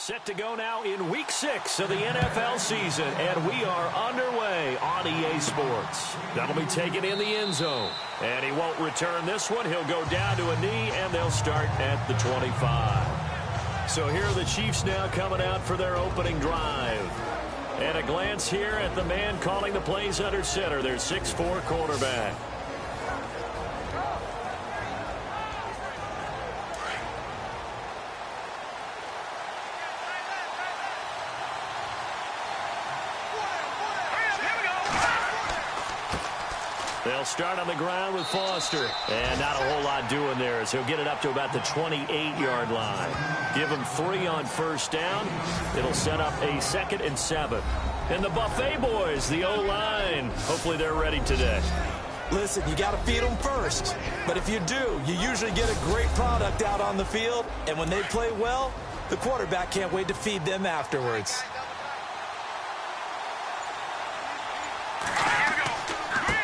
Set to go now in Week 6 of the NFL season, and we are underway on EA Sports. That'll be taken in the end zone, and he won't return this one. He'll go down to a knee, and they'll start at the 25. So here are the Chiefs now coming out for their opening drive. And a glance here at the man calling the plays under center, their 6'4" quarterback. They'll start on the ground with Foster. And not a whole lot doing there as he'll get it up to about the 28-yard line. Give him 3 on first down. It'll set up a 2nd and 7. And the Buffet boys, the O-line, hopefully they're ready today. Listen, you got to feed them first. But if you do, you usually get a great product out on the field. And when they play well, the quarterback can't wait to feed them afterwards.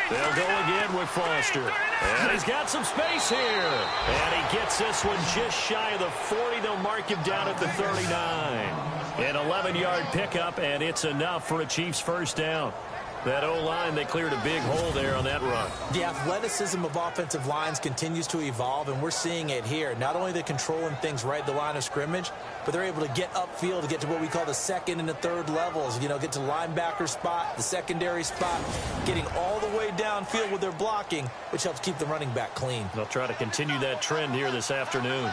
They'll go again with Foster. And he's got some space here. And he gets this one just shy of the 40. They'll mark him down at the 39. An 11-yard pickup, and it's enough for a Chiefs first down. That O-line, they cleared a big hole there on that run. The athleticism of offensive lines continues to evolve, and we're seeing it here. Not only they're controlling things right at the line of scrimmage, but they're able to get upfield to get to what we call the 2nd and the 3rd levels. You know, get to linebacker spot, the secondary spot, getting all the way downfield with their blocking, which helps keep the running back clean. They'll try to continue that trend here this afternoon.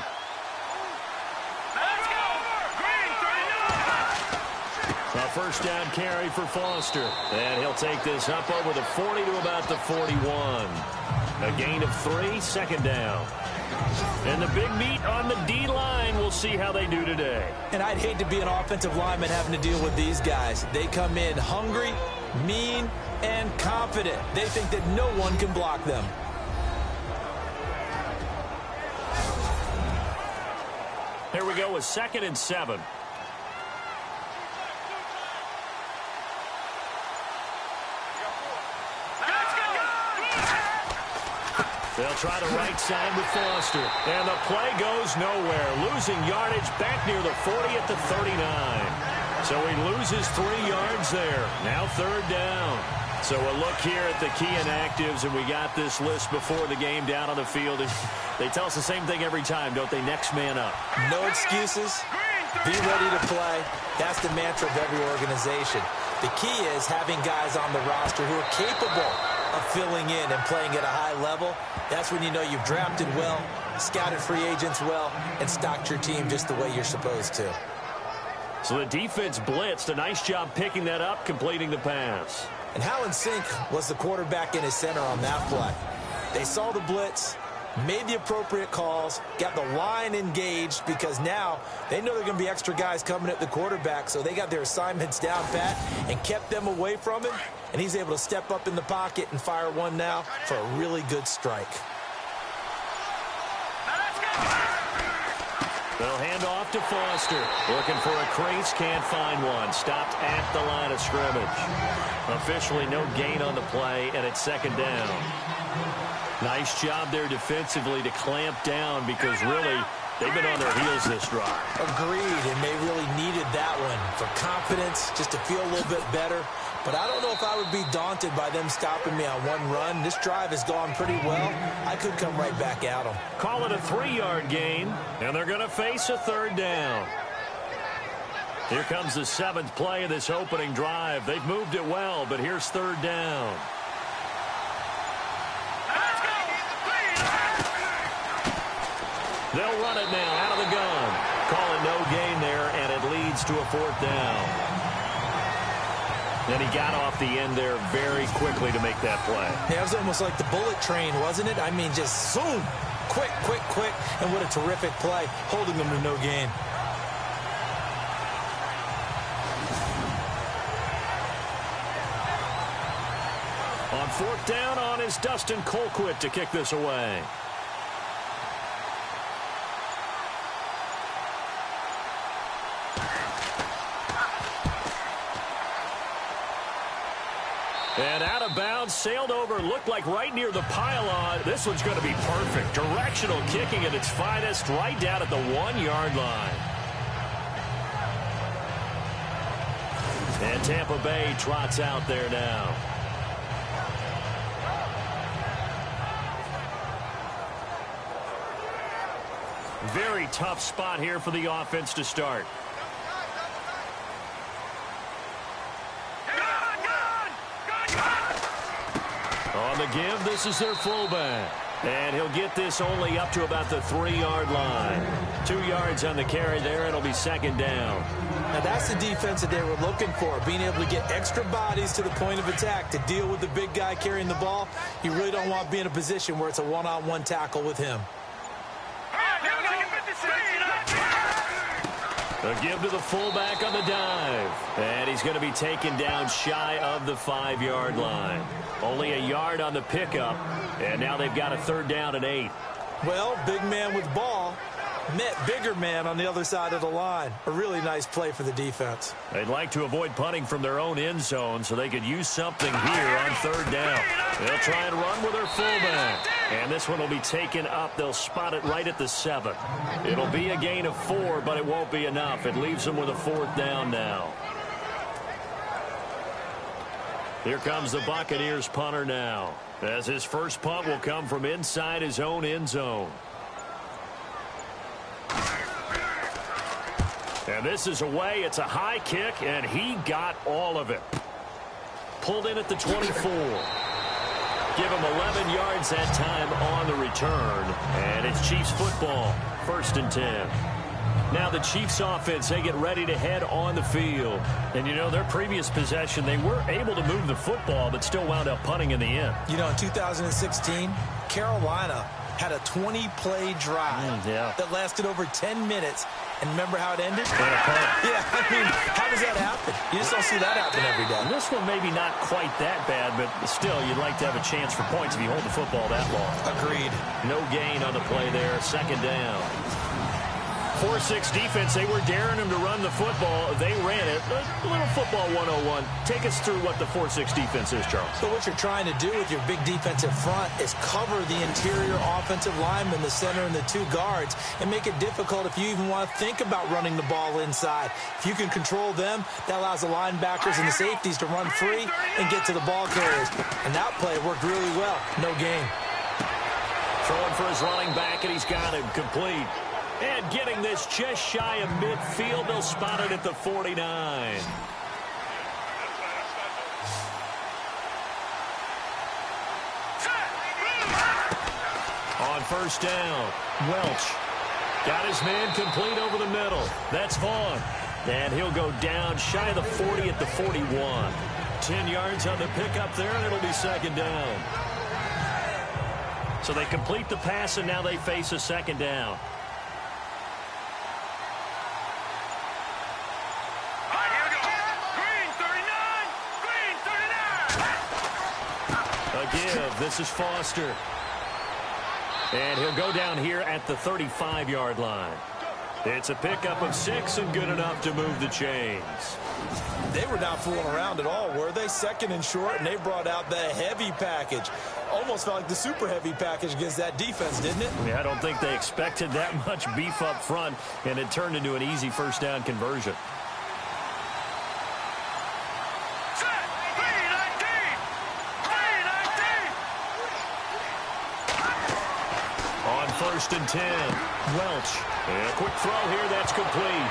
A first down carry for Foster. And he'll take this up over the 40 to about the 41. A gain of 3, 2nd down. And the big meat on the D-line. We'll see how they do today. And I'd hate to be an offensive lineman having to deal with these guys. They come in hungry, mean, and confident. They think that no one can block them. Here we go with 2nd and 7. They'll try the right side with Foster. And the play goes nowhere. Losing yardage back near the 40 at the 39. So he loses 3 yards there. Now 3rd down. So a look here at the key inactives, and we got this list before the game down on the field. They tell us the same thing every time, don't they? Next man up. No excuses. Be ready to play. That's the mantra of every organization. The key is having guys on the roster who are capable of filling in and playing at a high level. That's when you know you've drafted well, scouted free agents well, and stocked your team just the way you're supposed to. So the defense blitzed. A nice job picking that up, completing the pass. And how in sync was the quarterback and his center on that play? They saw the blitz, made the appropriate calls, got the line engaged because now they know there are going to be extra guys coming at the quarterback, so they got their assignments down pat and kept them away from him, and he's able to step up in the pocket and fire one now for a really good strike. They'll hand off to Foster. Looking for a crease, can't find one. Stopped at the line of scrimmage. Officially no gain on the play, and it's 2nd down. Nice job there defensively to clamp down because really they've been on their heels this drive. Agreed, and they really needed that one for confidence, just to feel a little bit better. But I don't know if I would be daunted by them stopping me on one run. This drive has gone pretty well. I could come right back at them. Call it a 3-yard gain, and they're going to face a 3rd down. Here comes the 7th play of this opening drive. They've moved it well, but here's 3rd down. They'll run it now out of the gun. Call it no gain there, and it leads to a 4th down. And he got off the end there very quickly to make that play. Yeah, it was almost like the bullet train, wasn't it? I mean, just zoom. Quick, quick, quick. And what a terrific play, holding them to no gain. On 4th down on is Dustin Colquitt to kick this away. And out of bounds, sailed over, looked like right near the pylon. This one's going to be perfect. Directional kicking at its finest, right down at the 1-yard line. And Tampa Bay trots out there now. Very tough spot here for the offense to start. On the give, this is their fullback. And he'll get this only up to about the 3-yard line. 2 yards on the carry there. It'll be second down. Now that's the defense that they were looking for, being able to get extra bodies to the point of attack to deal with the big guy carrying the ball. You really don't want to be in a position where it's a one-on-one tackle with him. A give to the fullback on the dive. And he's going to be taken down shy of the 5-yard line. Only a yard on the pickup. And now they've got a 3rd down and 8. Well, big man with ball met bigger man on the other side of the line. A really nice play for the defense. They'd like to avoid punting from their own end zone so they could use something here on 3rd down. They'll try and run with their fullback. And this one will be taken up. They'll spot it right at the 7. It'll be a gain of 4, but it won't be enough. It leaves them with a 4th down now. Here comes the Buccaneers punter now, as his first punt will come from inside his own end zone. And this is away. It's a high kick, and he got all of it. Pulled in at the 24. Give him 11 yards that time on the return. And it's Chiefs football, 1st and 10. Now the Chiefs offense, they get ready to head on the field. And, you know, their previous possession, they were able to move the football, but still wound up punting in the end. You know, in 2016, Carolina had a 20-play drive that lasted over 10 minutes. And remember how it ended? Yeah, I mean, how does that happen? You just don't see that happen every day. And this one maybe not quite that bad, but still, you'd like to have a chance for points if you hold the football that long. Agreed. No gain on the play there. 2nd down. 4-6 defense, they were daring him to run the football. They ran it. A little football 101. Take us through what the 4-6 defense is, Charles. So what you're trying to do with your big defensive front is cover the interior offensive lineman, the center, and the 2 guards, and make it difficult if you even want to think about running the ball inside. If you can control them, that allows the linebackers and the safeties to run free and get to the ball carriers. And that play worked really well. No gain. Throwing for his running back, and he's got him complete. And getting this just shy of midfield. They'll spot it at the 49. On 1st down, Welch got his man complete over the middle. That's Vaughn. And he'll go down shy of the 40 at the 41. 10 yards on the pickup there, and it'll be 2nd down. So they complete the pass, and now they face a 2nd down. This is Foster. And he'll go down here at the 35-yard line. It's a pickup of 6 and good enough to move the chains. They were not fooling around at all, were they? 2nd and short, and they brought out the heavy package. Almost felt like the super heavy package against that defense, didn't it? Yeah, I don't think they expected that much beef up front, and it turned into an easy 1st down conversion. On 1st and 10, Welch. And a quick throw here, that's complete.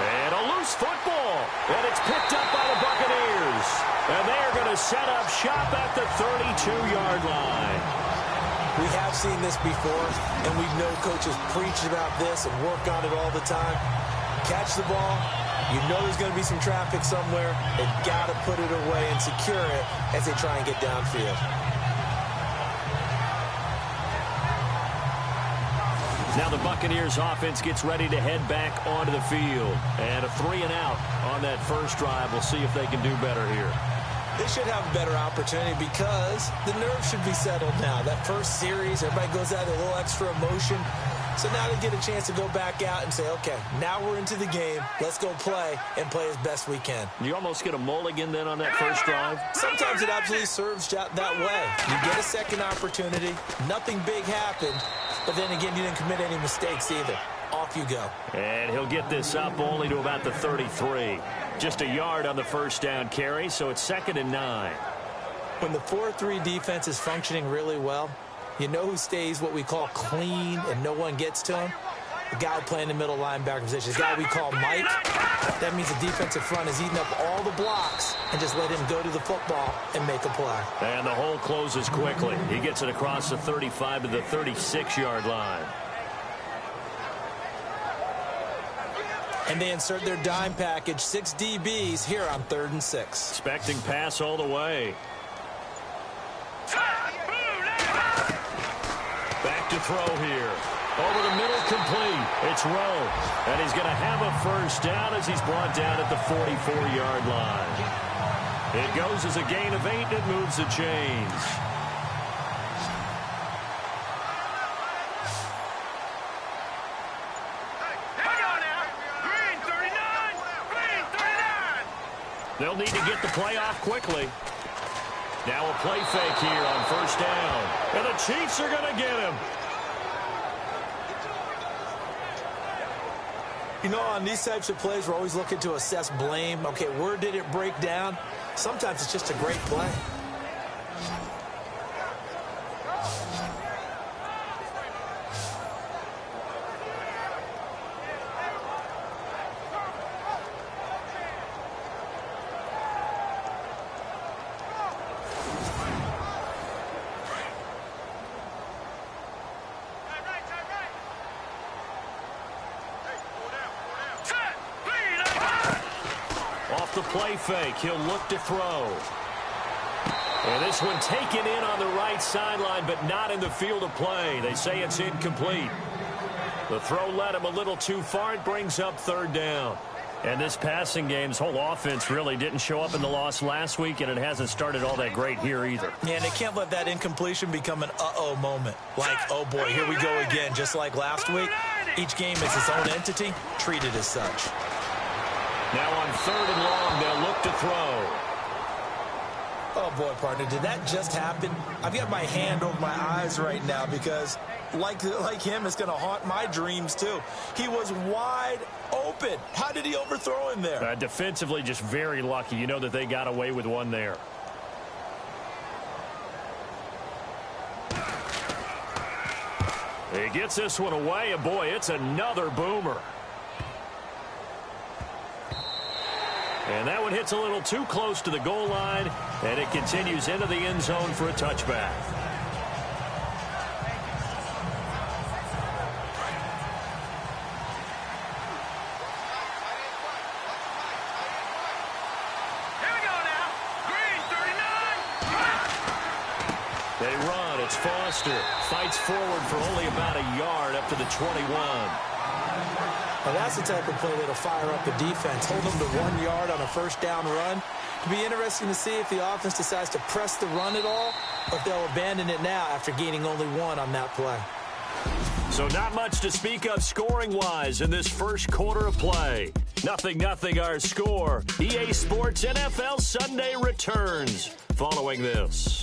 And a loose football. And it's picked up by the Buccaneers. And they are going to set up shop at the 32-yard line. We have seen this before, and we know coaches preach about this and work on it all the time. Catch the ball. You know there's going to be some traffic somewhere. They've got to put it away and secure it as they try and get downfield. Now the Buccaneers offense gets ready to head back onto the field. And a 3 and out on that first drive. We'll see if they can do better here. They should have a better opportunity because the nerves should be settled now. That first series, everybody goes out with a little extra emotion. So now they get a chance to go back out and say, okay, now we're into the game. Let's go play and play as best we can. You almost get a mulligan then on that first drive? Sometimes it absolutely serves that way. You get a second opportunity. Nothing big happened. But then again, you didn't commit any mistakes either. off you go. And he'll get this up only to about the 33. Just a yard on the first down carry, so it's 2nd and 9. When the 4-3 defense is functioning really well, you know who stays what we call clean and no one gets to him? The guy playing the middle linebacker position, the guy we call Mike. That means the defensive front is eating up all the blocks and just let him go to the football and make a play. And the hole closes quickly. He gets it across the 35 to the 36-yard line. And they insert their dime package, 6 DBs here on 3rd and 6. Expecting pass all the way. Back to throw here. Over the middle, complete. It's Rowe. And he's going to have a first down as he's brought down at the 44-yard line. It goes as a gain of 8 and it moves the chains. They'll need to get the play off quickly. Now a play fake here on first down. And the Chiefs are going to get him. You know, on these types of plays, we're always looking to assess blame. Okay, where did it break down? Sometimes it's just a great play. Off the play fake, he'll look to throw. And this one taken in on the right sideline, but not in the field of play. They say it's incomplete. The throw led him a little too far. It brings up 3rd down. And this passing game's whole offense really didn't show up in the loss last week, and it hasn't started all that great here either. Yeah, and they can't let that incompletion become an uh-oh moment. Like, oh boy, here we go again. Just like last week, each game is its own entity, treated as such. Now on 3rd and long, they'll look to throw. Oh, boy, partner, did that just happen? I've got my hand over my eyes right now because, like him, it's going to haunt my dreams, too. He was wide open. How did he overthrow him there? Defensively, just very lucky. You know that they got away with one there. He gets this one away, and boy, it's another boomer. And that one hits a little too close to the goal line, and it continues into the end zone for a touchback. Here we go now. Green, 39. They run. It's Foster. Fights forward for only about a yard up to the 21. Well, that's the type of play that'll fire up the defense. Hold them to 1 yard on a first down run. It'll be interesting to see if the offense decides to press the run at all, or if they'll abandon it now after gaining only 1 on that play. So not much to speak of scoring-wise in this first quarter of play. 0-0 our score. EA Sports NFL Sunday returns following this.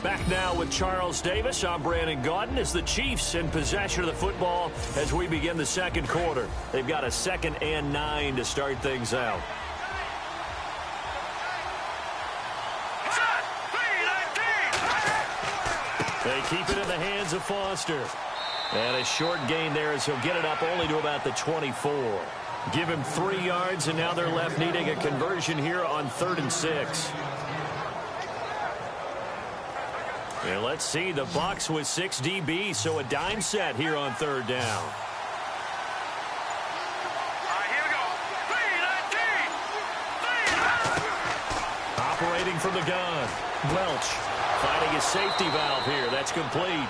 Back now with Charles Davis. I'm Brandon Gaudin as the Chiefs in possession of the football as we begin the second quarter. They've got a 2nd and 9 to start things out. They keep it in the hands of Foster. And a short gain there as he'll get it up only to about the 24. Give him 3 yards, and now they're left needing a conversion here on 3rd and 6. And let's see, the Bucs with 6 DBs, so a dime set here on 3rd down. Here we go. 3-19. Operating from the gun. Welch finding his safety valve here. That's complete.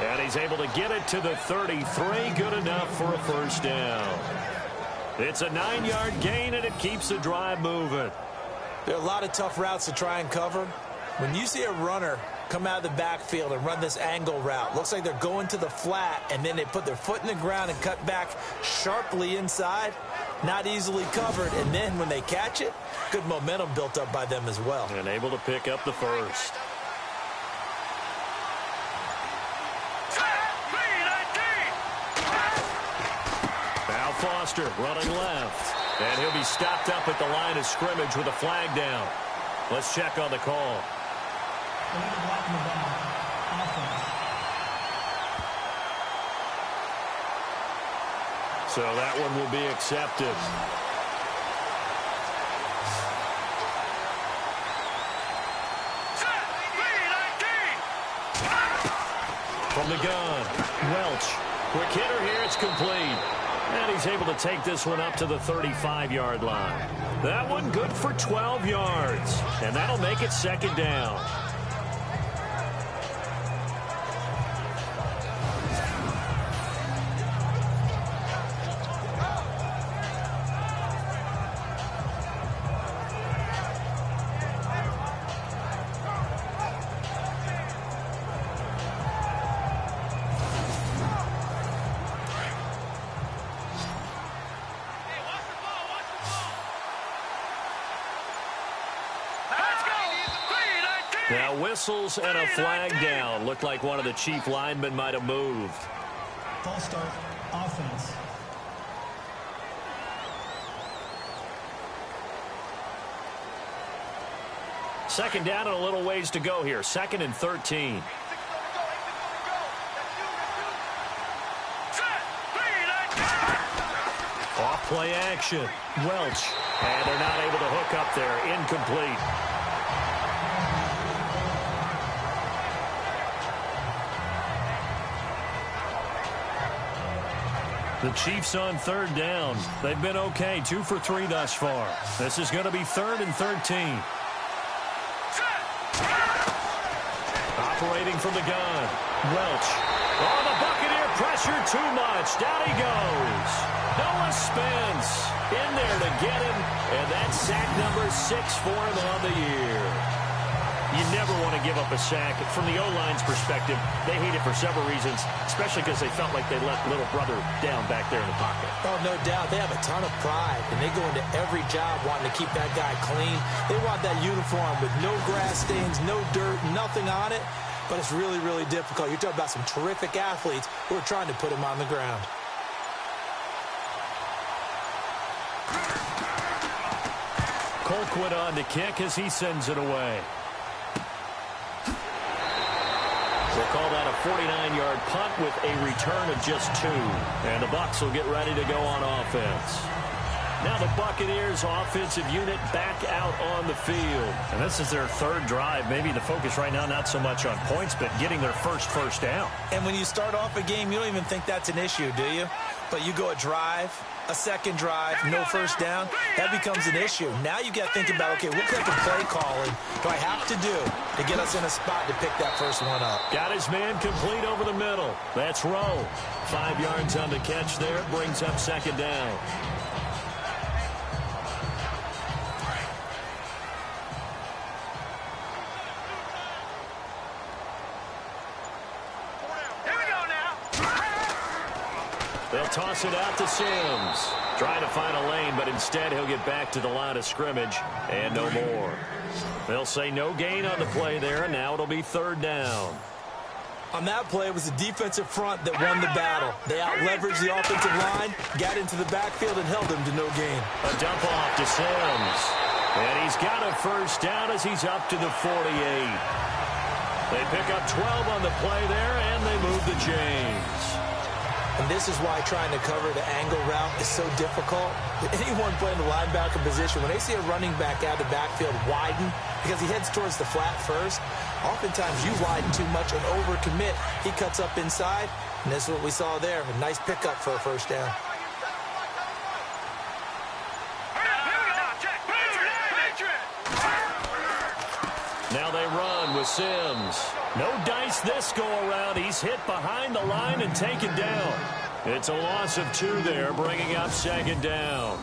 And he's able to get it to the 33. Good enough for a first down. It's a 9-yard gain, and it keeps the drive moving. There are a lot of tough routes to try and cover. When you see a runner come out of the backfield and run this angle route, looks like they're going to the flat, and then they put their foot in the ground and cut back sharply inside, not easily covered, and then when they catch it, good momentum built up by them as well. And able to pick up the first. Foster running left. And he'll be stopped up at the line of scrimmage with a flag down. Let's check on the call. So that one will be accepted. From the gun, Welch. Quick hitter here, it's complete. And he's able to take this one up to the 35-yard line. That one good for 12 yards. And that'll make it second down. Now whistles and a flag down. Looked like one of the chief linemen might have moved. False start, offense. Second down and a little ways to go here. 2nd and 13. Off play action. Welch. And they're not able to hook up there. Incomplete. The Chiefs on 3rd down. They've been okay. 2 for 3 thus far. This is going to be 3rd and 13. Operating from the gun. Welch. Oh, the Buccaneer pressure too much. Down he goes. Noah Spence in there to get him. And that's sack number 6 for him on the year. You never want to give up a sack. From the O-line's perspective, they hate it for several reasons, especially because they felt like they let little brother down back there in the pocket. Oh, no doubt. They have a ton of pride, and they go into every job wanting to keep that guy clean. They want that uniform with no grass stains, no dirt, nothing on it. But it's really, really difficult. You're talking about some terrific athletes who are trying to put him on the ground. Colquitt on to kick as he sends it away. We'll call that a 49-yard punt with a return of just 2. And the Bucs will get ready to go on offense. Now the Buccaneers offensive unit back out on the field. And this is their 3rd drive. Maybe the focus right now not so much on points, but getting their first down. And when you start off a game, you don't even think that's an issue, do you? But you go a drive, a second drive, no first down, that becomes an issue. Now you got to think about, okay, what type of play calling do I have to do to get us in a spot to pick that first one up? Got his man complete over the middle. That's Rowe. 5 yards on the catch there. Brings up second down. They'll toss it out to Sims. Trying to find a lane, but instead he'll get back to the line of scrimmage and no more. They'll say no gain on the play there, and now it'll be 3rd down. On that play, it was the defensive front that won the battle. They out-leveraged the offensive line, got into the backfield, and held them to no gain. A dump off to Sims. And he's got a first down as he's up to the 48. They pick up 12 on the play there, and they move the chains. And this is why trying to cover the angle route is so difficult. Anyone playing the linebacker position, when they see a running back out of the backfield widen, because he heads towards the flat first, oftentimes you widen too much and overcommit. He cuts up inside, and this is what we saw there. A nice pickup for a first down. Now they run with Sims. No dice this go-around. He's hit behind the line and taken down. It's a loss of 2 there, bringing up second down.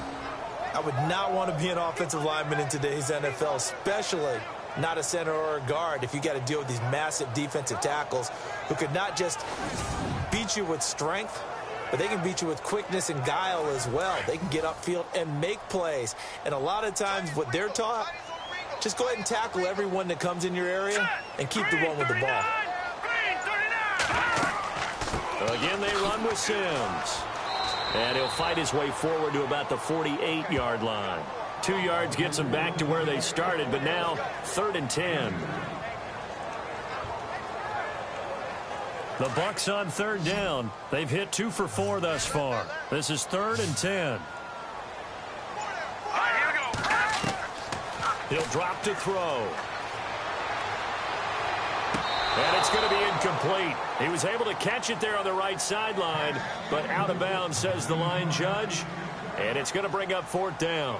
I would not want to be an offensive lineman in today's NFL, especially not a center or a guard, if you got to deal with these massive defensive tackles who could not just beat you with strength, but they can beat you with quickness and guile as well. They can get upfield and make plays. And a lot of times what they're taught, just go ahead and tackle everyone that comes in your area and keep the one with the ball. Again, they run with Sims. And he'll fight his way forward to about the 48-yard line. 2 yards gets them back to where they started, but now 3rd and 10. The Bucs on 3rd down. They've hit 2 for 4 thus far. This is 3rd and 10. Here we go. He'll drop to throw. And it's going to be incomplete. He was able to catch it there on the right sideline, but out of bounds, says the line judge. And it's going to bring up 4th down.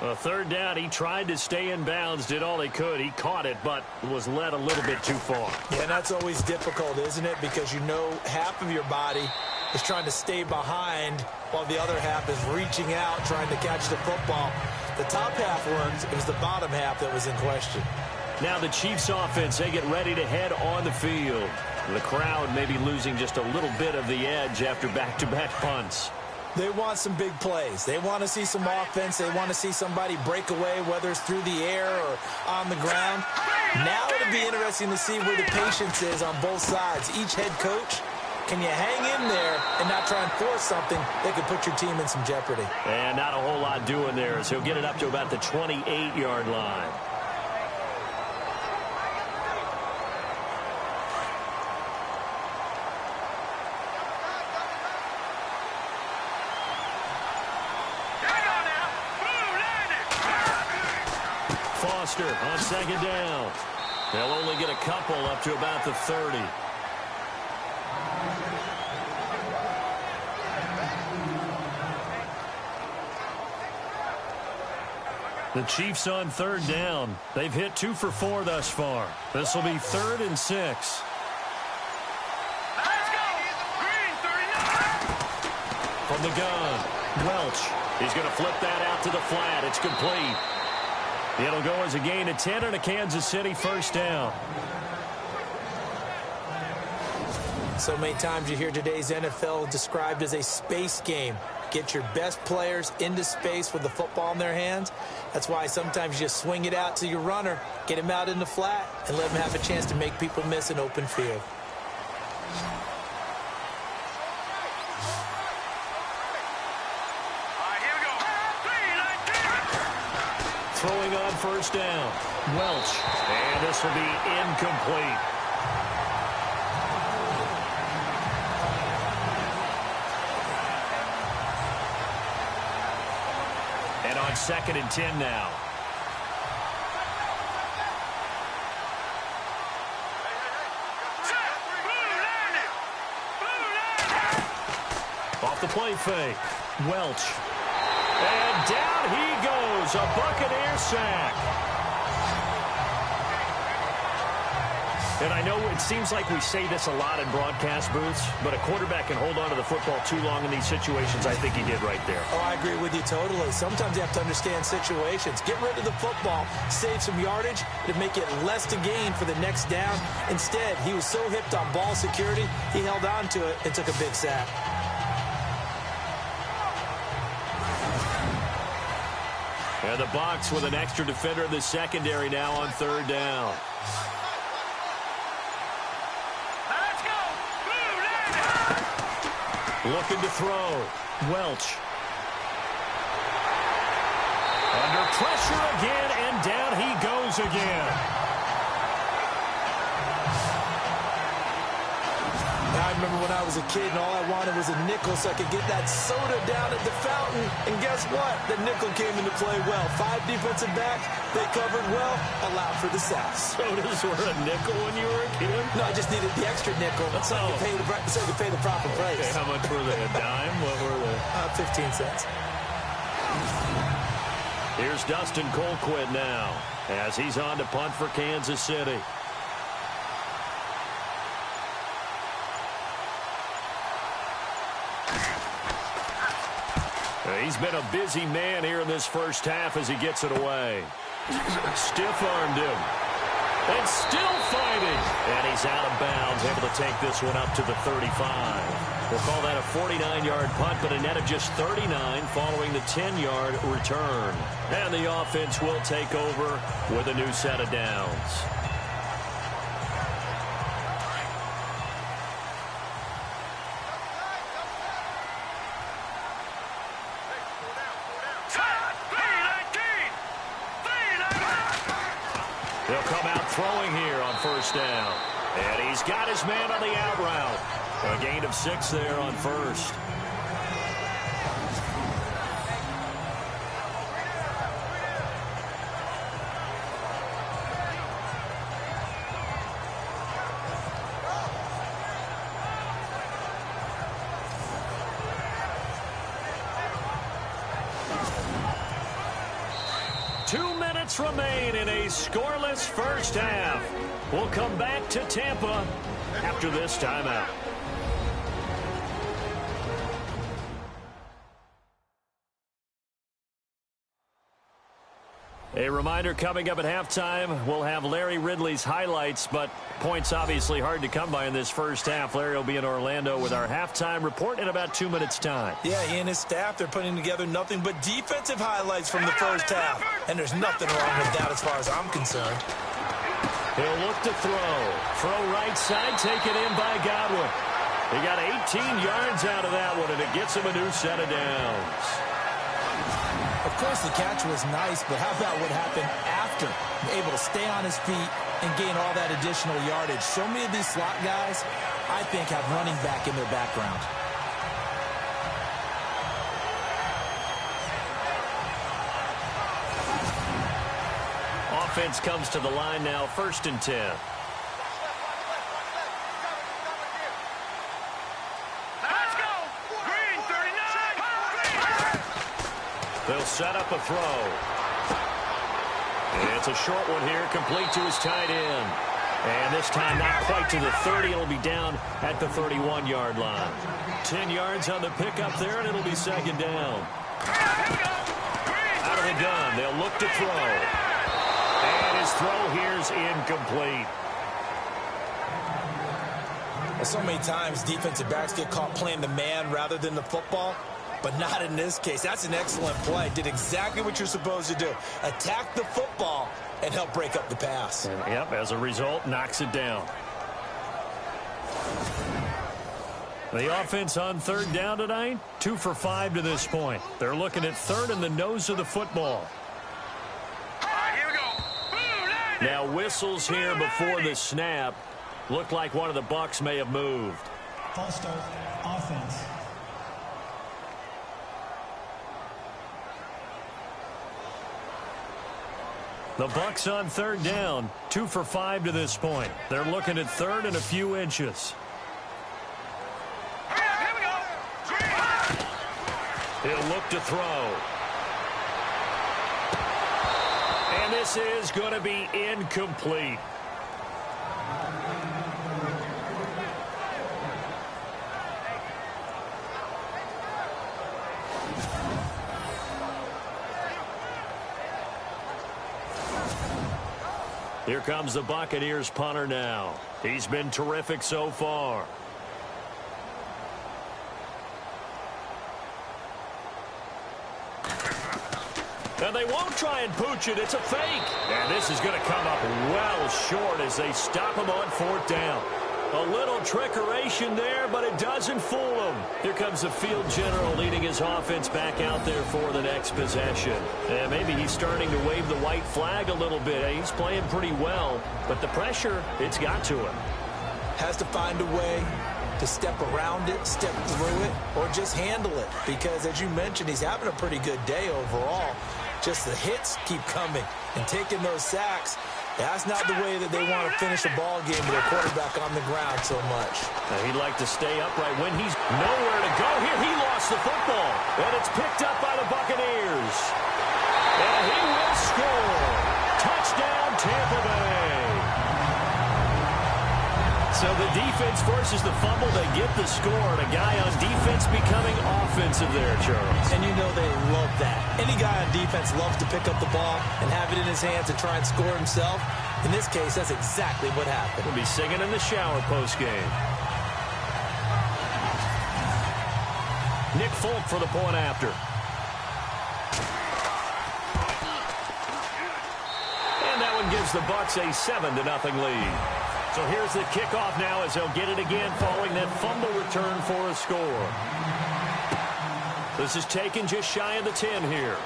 3rd down, he tried to stay in bounds, did all he could. He caught it, but was led a little bit too far. Yeah, and that's always difficult, isn't it? Because you know half of your body is trying to stay behind while the other half is reaching out, trying to catch the football. The top half worked. It was the bottom half that was in question. Now the Chiefs offense, they get ready to head on the field. The crowd may be losing just a little bit of the edge after back-to-back punts. They want some big plays. They want to see some offense. They want to see somebody break away, whether it's through the air or on the ground. Now it'll be interesting to see where the patience is on both sides. Each head coach, can you hang in there and not try and force something that could put your team in some jeopardy? And not a whole lot doing there, so he'll get it up to about the 28-yard line. Foster on 2nd down. They'll only get a couple up to about the 30. The Chiefs on 3rd down. They've hit 2 for 4 thus far. This will be 3rd and 6. Let's go. Green 39. From the gun, Welch. He's going to flip that out to the flat. It's complete. It'll go as a gain of 10 and a Kansas City 1st down. So many times you hear today's NFL described as a space game. Get your best players into space with the football in their hands. That's why sometimes you just swing it out to your runner, get him out in the flat, and let him have a chance to make people miss an open field. Throwing on 1st down, Welch. And this will be incomplete. And on 2nd and 10 now. Off the play fake, Welch. And down he goes, a Buccaneer sack. And I know it seems like we say this a lot in broadcast booths, but a quarterback can hold on to the football too long in these situations. I think he did right there. Oh, I agree with you totally. Sometimes you have to understand situations. Get rid of the football, save some yardage to make it less to gain for the next down. Instead, he was so hipped on ball security, he held on to it and took a big sack. And the Bucs with an extra defender in the secondary now on 3rd down. Let's go. Looking to throw. Welch. Under pressure again, and down he goes again. I remember when I was a kid and all I wanted was a nickel so I could get that soda down at the fountain. And guess what? The nickel came into play well. 5 defensive backs, they covered well, allowed for the sacks. Sodas were a nickel when you were a kid? No, I just needed the extra nickel so I could pay the proper price. Okay, how much were they? A dime? What were they? 15 cents. Here's Dustin Colquitt now as he's on to punt for Kansas City. He's been a busy man here in this first half as he gets it away. Stiff-armed him. And still fighting. And he's out of bounds, able to take this one up to the 35. We'll call that a 49-yard punt, but a net of just 39 following the 10-yard return. And the offense will take over with a new set of downs. throwing here on first down. And he's got his man on the out route. A gain of 6 there on first. Remain in a scoreless first half. We'll come back to Tampa after this timeout. A reminder, coming up at halftime, we'll have Larry Ridley's highlights, but points obviously hard to come by in this first half. Larry will be in Orlando with our halftime report in about 2 minutes' time. Yeah, he and his staff, they're putting together nothing but defensive highlights from the first half. And there's nothing wrong with that as far as I'm concerned. He'll look to throw. Throw right side, taken in by Godwin. He got 18 yards out of that one, and it gets him a new set of downs. Of course, the catch was nice, but how about what happened after? Able to stay on his feet and gain all that additional yardage. So many of these slot guys, I think, have running back in their background. Offense comes to the line now, 1st and 10. They'll set up a throw. It's a short one here, complete to his tight end. And this time not quite to the 30. It'll be down at the 31-yard line. 10 yards on the pickup there, and it'll be 2nd down. Out of the gun, they'll look to throw. And his throw here's incomplete. So many times defensive backs get caught playing the man rather than the football. But not in this case. That's an excellent play. Did exactly what you're supposed to do. Attack the football and help break up the pass. And, yep, as a result, knocks it down. The offense on 3rd down tonight, 2 for 5 to this point. They're looking at 3rd in the nose of the football. Here we go. Now whistles here before the snap. Looked like one of the Bucs may have moved. False start, offense. The Bucs on 3rd down, 2 for 5 to this point. They're looking at 3rd and a few inches. Here we go. He'll look to throw. And this is going to be incomplete. Here comes the Buccaneers punter now. He's been terrific so far. And they won't try and pooch it. It's a fake. And this is going to come up well short as they stop him on 4th down. A little trickeration there, but it doesn't fool him. Here comes the field general leading his offense back out there for the next possession. And maybe he's starting to wave the white flag a little bit. He's playing pretty well, but the pressure, it's got to him. Has to find a way to step around it, step through it, or just handle it. Because, as you mentioned, he's having a pretty good day overall. Just the hits keep coming and taking those sacks. That's not the way that they want to finish a ball game with their quarterback on the ground so much. Now he'd like to stay upright when he's nowhere to go. Here he lost the football, and it's picked up by the Buccaneers. And he will score. Touchdown, Tampa Bay. So the defense forces the fumble. They get the score, and a guy on defense becoming offensive there, Charles. And you know they love that. Any guy on defense loves to pick up the ball and have it in his hands and try and score himself. In this case, that's exactly what happened. He'll be singing in the shower post-game. Nick Folk for the point after. And that one gives the Bucs a 7-0 lead. So here's the kickoff now as they'll get it again following that fumble return for a score. This is taken just shy of the 10 here.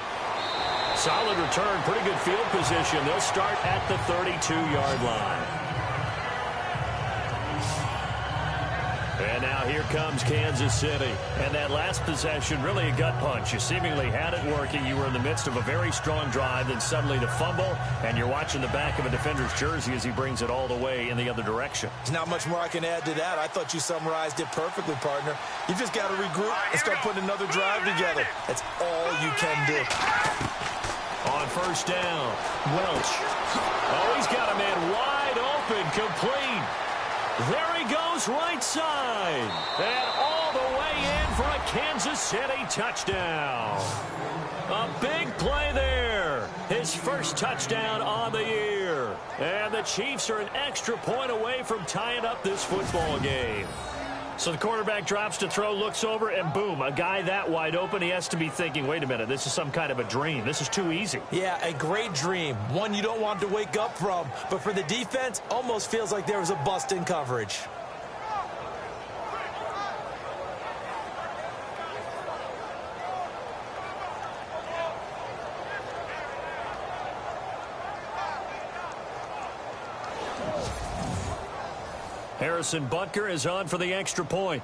Solid return, pretty good field position. They'll start at the 32-yard line. And now here comes Kansas City. And that last possession, really a gut punch. You seemingly had it working. You were in the midst of a very strong drive. Then suddenly the fumble, and you're watching the back of a defender's jersey as he brings it all the way in the other direction. There's not much more I can add to that. I thought you summarized it perfectly, partner. You just got to regroup and start putting another drive together. That's all you can do. On first down, Welch. Oh, he's got a man wide open, complete. There he goes, right side. And all the way in for a Kansas City touchdown. A big play there. His first touchdown on the year. And the Chiefs are an extra point away from tying up this football game. So the quarterback drops to throw, looks over, and boom, a guy that wide open, he has to be thinking, wait a minute, this is some kind of a dream. This is too easy. Yeah, a great dream. One you don't want to wake up from. But for the defense, almost feels like there was a bust in coverage. Harrison Butker is on for the extra point.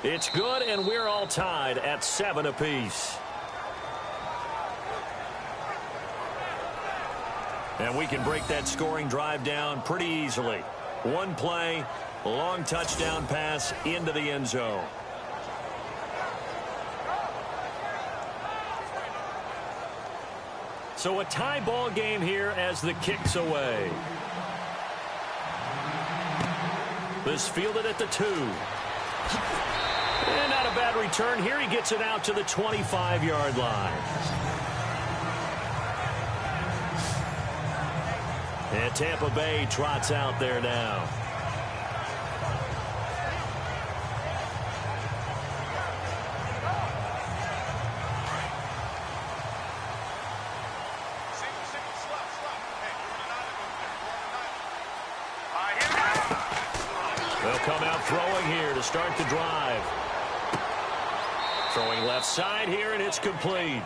It's good, and we're all tied at 7 apiece. And we can break that scoring drive down pretty easily. One play, long touchdown pass into the end zone. So a tie ball game here as the kick's away. This fielded at the 2. And not a bad return. Here he gets it out to the 25-yard line. And Tampa Bay trots out there now. They'll come out throwing here to start the drive. Throwing left side here, and it's complete.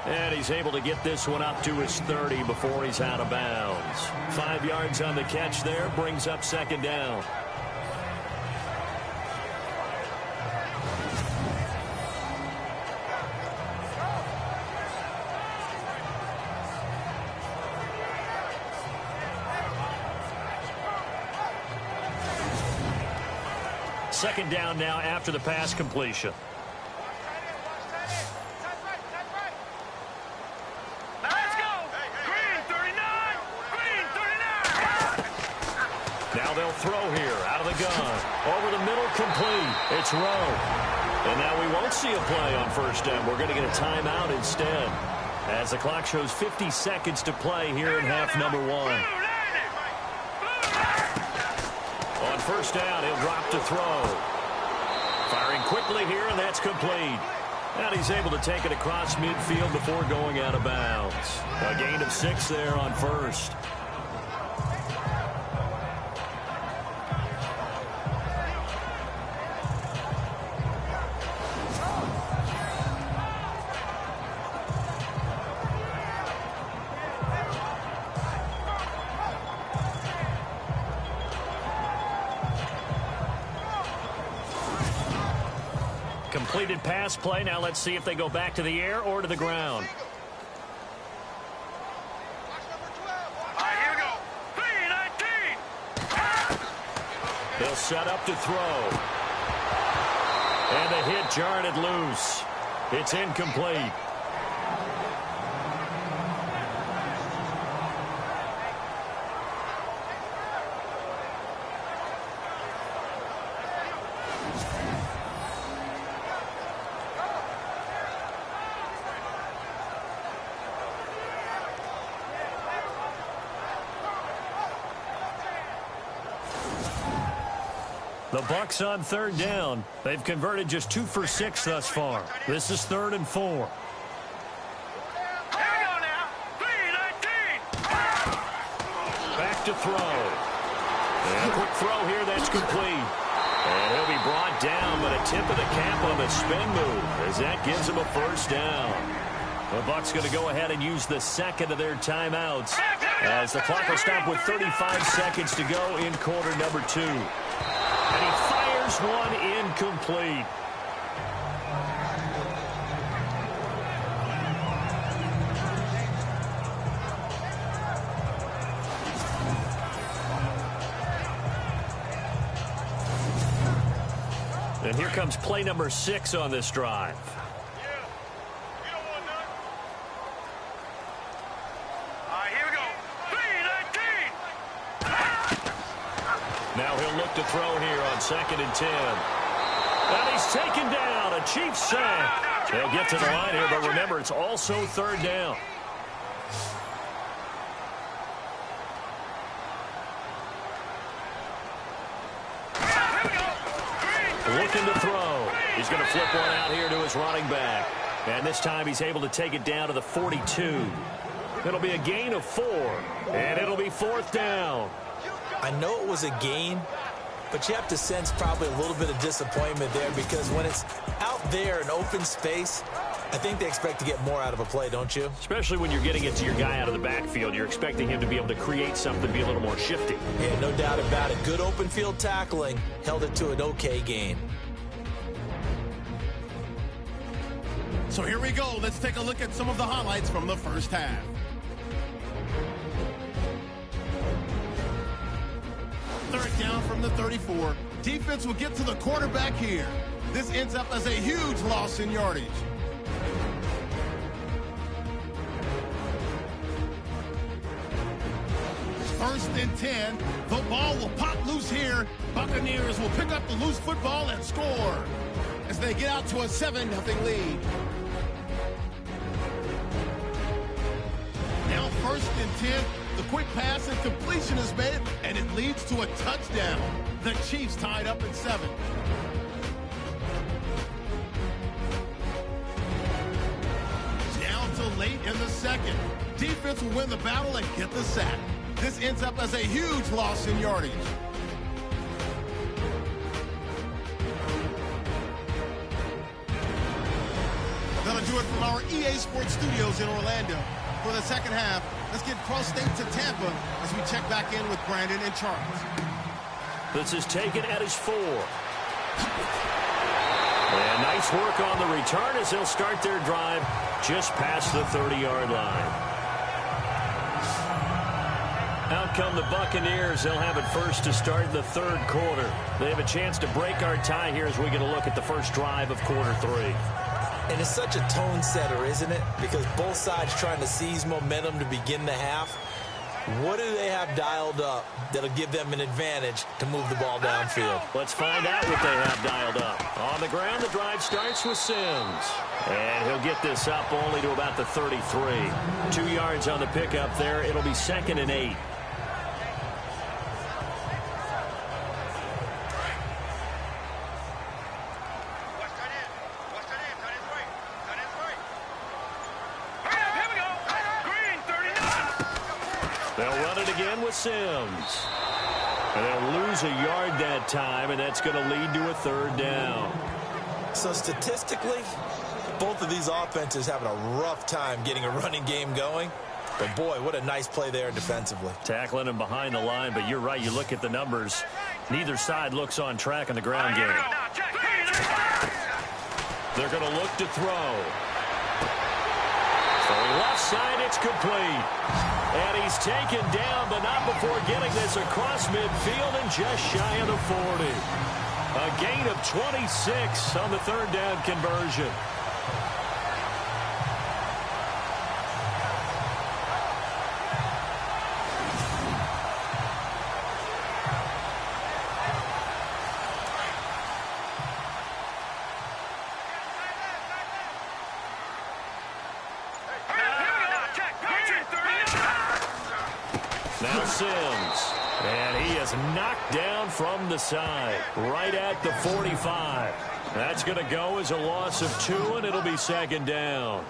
And he's able to get this one up to his 30 before he's out of bounds. 5 yards on the catch there, brings up second down. Second down now after the pass completion. Let's go! Green 39! Green 39! Now they'll throw here out of the gun. Over the middle, complete. It's Rowe. And now we won't see a play on first down. We're going to get a timeout instead. As the clock shows 50 seconds to play here in half number 1. On first down, he'll drop to throw. Firing quickly here, and that's complete. And he's able to take it across midfield before going out of bounds. A gain of 6 there on first. Completed pass play. Now let's see if they go back to the air or to the ground. Here we go. 3-19. They'll set up to throw. And the hit jarred it loose. It's incomplete. The Bucs on third down. They've converted just 2 for 6 thus far. This is 3rd and 4. Here we go now. 3-19. Back to throw. And a quick throw here, that's complete. And he'll be brought down, but a tip of the cap on the spin move as that gives him a first down. The Bucs going to go ahead and use the second of their timeouts as the clock will stop with 35 seconds to go in quarter number 2. And he fires one incomplete. And here comes play number 6 on this drive. Here we go. 3-19. Now he'll look to throw here on 2nd and 10. And he's taken down. A Chiefs sack. They'll get to the line here, but remember, it's also 3rd down. Looking to throw. He's going to flip one out here to his running back. And this time he's able to take it down to the 42. It'll be a gain of 4. And it'll be 4th down. I know it was a gain, but you have to sense probably a little bit of disappointment there because when it's out there in open space, I think they expect to get more out of a play, don't you? Especially when you're getting it to your guy out of the backfield. You're expecting him to be able to create something, be a little more shifty. Yeah, no doubt about it. Good open field tackling. Held it to an okay gain. So here we go. Let's take a look at some of the highlights from the first half. Third down from the 34. Defense will get to the quarterback here. This ends up as a huge loss in yardage. First and 10. The ball will pop loose here. Buccaneers will pick up the loose football and score as they get out to a 7-0 lead. Now 1st and 10. The quick pass and completion is made, and it leads to a touchdown. The Chiefs tied up at 7. Down to late in the second. Defense will win the battle and get the sack. This ends up as a huge loss in yardage. That'll do it from our EA Sports Studios in Orlando. For the second half, let's get cross-state to Tampa as we check back in with Brandon and Charles. This is taken at his 4. And nice work on the return as they'll start their drive just past the 30-yard line. Out come the Buccaneers. They'll have it first to start the 3rd quarter. They have a chance to break our tie here as we get a look at the first drive of quarter 3. And it's such a tone setter, isn't it? Because both sides trying to seize momentum to begin the half. What do they have dialed up that'll give them an advantage to move the ball downfield? Let's find out what they have dialed up. On the ground, the drive starts with Sims. And he'll get this up only to about the 33. 2 yards on the pickup there. It'll be 2nd and 8. Sims. And they'll lose a yard that time, and that's going to lead to a 3rd down. So statistically, both of these offenses having a rough time getting a running game going. But boy, what a nice play there defensively. Tackling him behind the line, but you're right. You look at the numbers. Neither side looks on track in the ground game. They're going to look to throw. Throwing left side, it's complete. And he's taken down, but not before getting this across midfield and just shy of the 40. A gain of 26 on the 3rd down conversion. Now Sims, and he is knocked down from the side, right at the 45. That's going to go as a loss of 2, and it'll be 2nd down.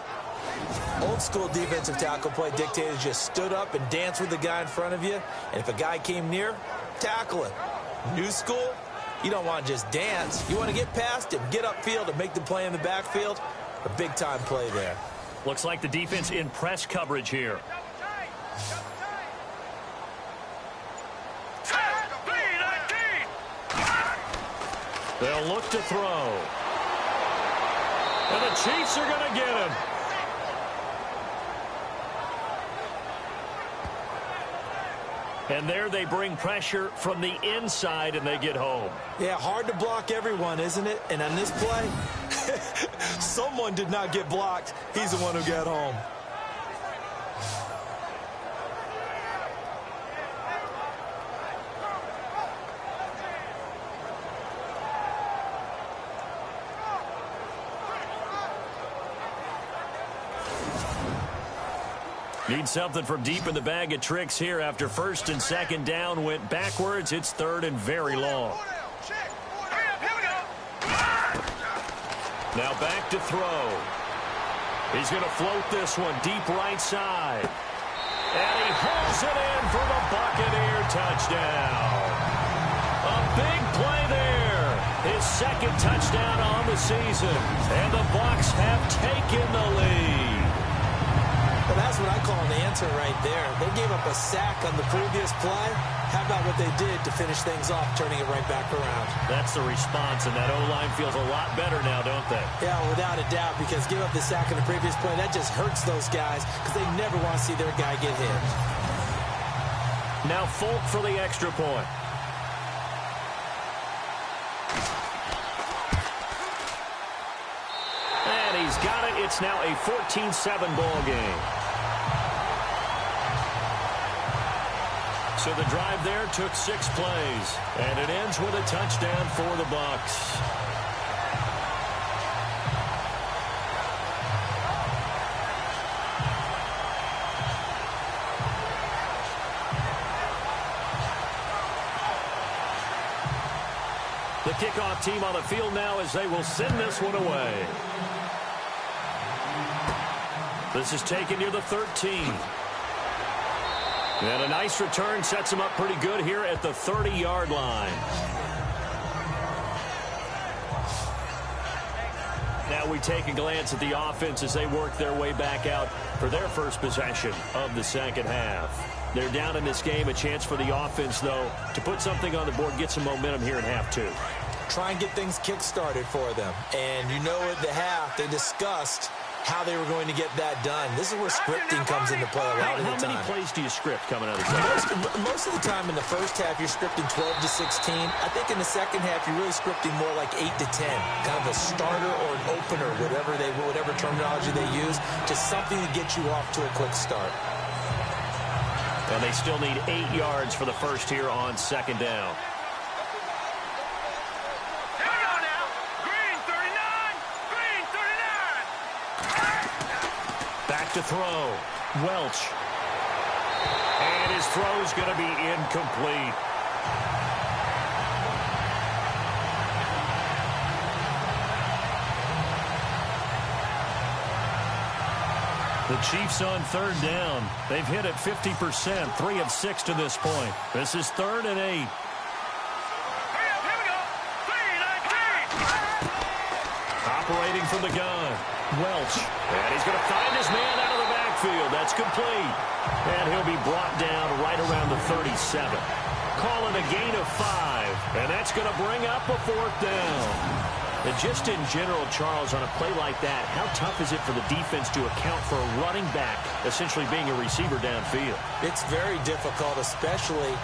Old school defensive tackle play dictated just stood up and danced with the guy in front of you, and if a guy came near, tackle him. New school, You don't want to just dance. You want to get past him, get upfield, and make the play in the backfield. A big-time play there. Looks like the defense in press coverage here. They'll look to throw. And the Chiefs are going to get him. And there they bring pressure from the inside, and they get home. Yeah, hard to block everyone, isn't it? And on this play, someone did not get blocked. He's the one who got home. Need something from deep in the bag of tricks here after first and second down went backwards. It's third and very long. Now back to throw. He's going to float this one deep right side. And he hauls it in for the Buccaneer touchdown. A big play there. His second touchdown on the season. And the Bucs have taken the lead. Well, that's what I call an answer right there. They gave up a sack on the previous play. How about what they did to finish things off, turning it right back around? That's the response, and that O-line feels a lot better now, don't they? Yeah, without a doubt, because give up the sack on the previous play, that just hurts those guys because they never want to see their guy get hit. Now Folk for the extra point. And he's got it. It's now a 14-7 ball game. So the drive there took 6 plays, and it ends with a touchdown for the Bucs. The kickoff team on the field now as they will send this one away. This is taken near the 13. And a nice return sets him up pretty good here at the 30-yard line. Now we take a glance at the offense as they work their way back out for their first possession of the second half. They're down in this game. A chance for the offense, though, to put something on the board, get some momentum here in half 2. Try and get things kick-started for them. And you know at the half, they discussed how they were going to get that done. This is where scripting comes into play a lot of the time. How many plays do you script coming out of the second? Most of the time in the first half, you're scripting 12 to 16. I think in the second half, you're really scripting more like 8 to 10. Kind of a starter or an opener, whatever terminology they use, to something to get you off to a quick start. And they still need 8 yards for the first here on second down. To throw. Welch. And his throw's going to be incomplete. The Chiefs on third down. They've hit it 50%, 3 of 6 to this point. This is 3rd and 8. Operating from the gun. Welch. And he's going to find his man out of the backfield. That's complete. And he'll be brought down right around the 37. Call it a gain of 5. And that's going to bring up a 4th down. And just in general, Charles, on a play like that, how tough is it for the defense to account for a running back essentially being a receiver downfield? It's very difficult, especially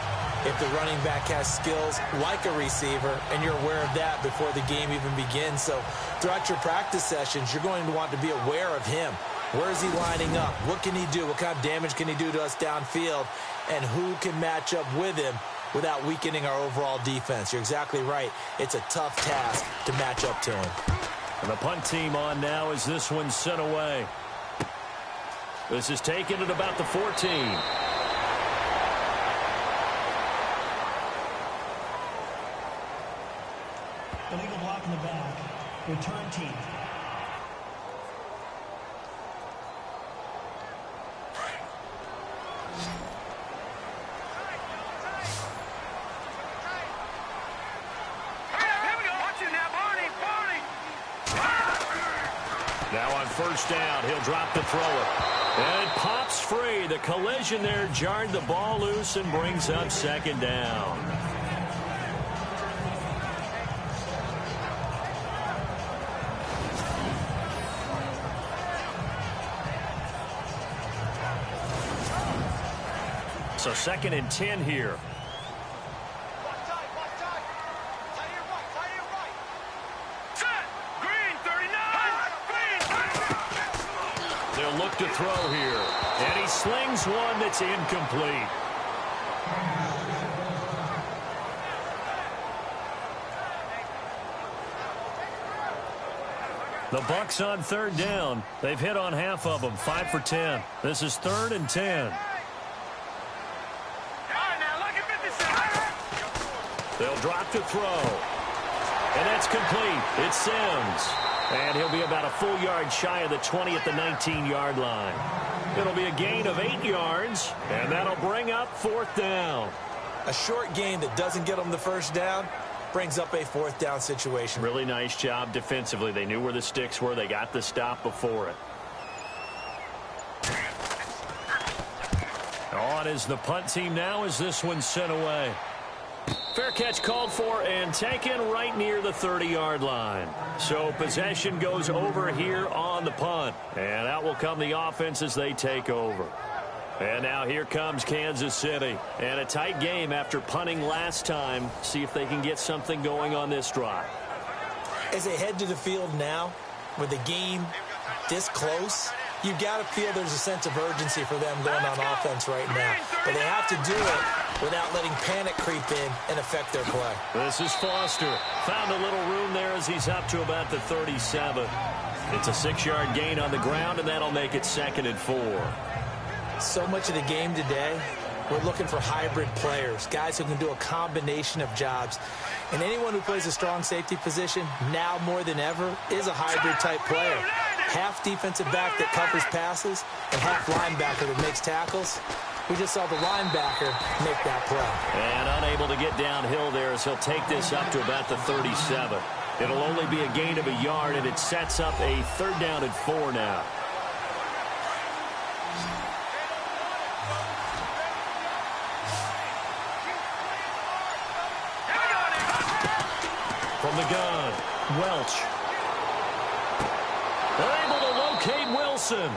if the running back has skills like a receiver, and you're aware of that before the game even begins. So throughout your practice sessions, you're going to want to be aware of him. Where is he lining up? What can he do? What kind of damage can he do to us downfield? And who can match up with him without weakening our overall defense? You're exactly right. It's a tough task to match up to him. And the punt team on now as this one's sent away. This is taken at about the 14. Illegal block in the back. Return team. Now on first down, he'll drop to throw it. And it pops free. The collision there jarred the ball loose and brings up second down. So 2nd and 10 here. They'll look to throw here. And he slings one that's incomplete. The Bucs on 3rd down. They've hit on half of them, 5 for 10. This is 3rd and 10. They'll drop to throw. And that's complete. It's Sims. And he'll be about a full yard shy of the 20 at the 19-yard line. It'll be a gain of 8 yards, and that'll bring up 4th down. A short gain that doesn't get them the first down brings up a 4th down situation. Really nice job defensively. They knew where the sticks were. They got the stop before it. On is the punt team now as this one's sent away. Fair catch called for and taken right near the 30-yard line. So possession goes over here on the punt. And out will come the offense as they take over. And now here comes Kansas City. And a tight game after punting last time. See if they can get something going on this drive. As they head to the field now, with the game this close, you've got to feel there's a sense of urgency for them going on offense right now. But they have to do it without letting panic creep in and affect their play. This is Foster. Found a little room there as he's up to about the 37. It's a 6-yard gain on the ground, and that'll make it 2nd and 4. So much of the game today, we're looking for hybrid players, guys who can do a combination of jobs. And anyone who plays a strong safety position, now more than ever, is a hybrid-type player. Half defensive back that covers passes and half linebacker that makes tackles. We just saw the linebacker make that play. And unable to get downhill there as he'll take this up to about the 37. It'll only be a gain of a yard, and it sets up a 3rd down and 4 now. From the gun, Welch. They're able to locate Wilson.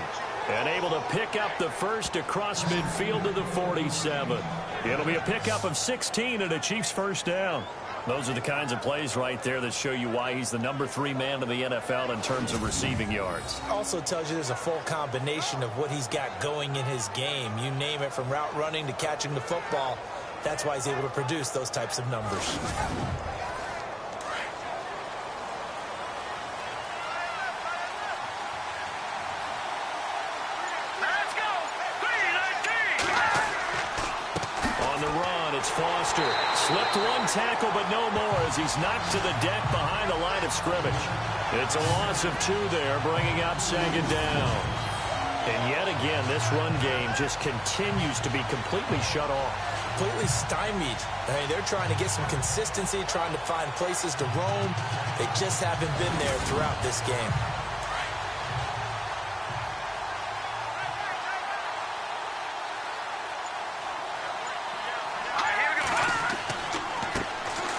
And able to pick up the first across midfield to the 47. It'll be a pickup of 16 and a Chiefs first down. Those are the kinds of plays right there that show you why he's the number 3 man in the NFL in terms of receiving yards. Also tells you there's a full combination of what he's got going in his game. You name it, from route running to catching the football. That's why he's able to produce those types of numbers. Foster slipped one tackle, but no more as he's knocked to the deck behind the line of scrimmage. It's a loss of 2 there, bringing up 2nd down. And yet again, this run game just continues to be completely shut off. Completely stymied. I mean, they're trying to get some consistency, trying to find places to roam. They just haven't been there throughout this game.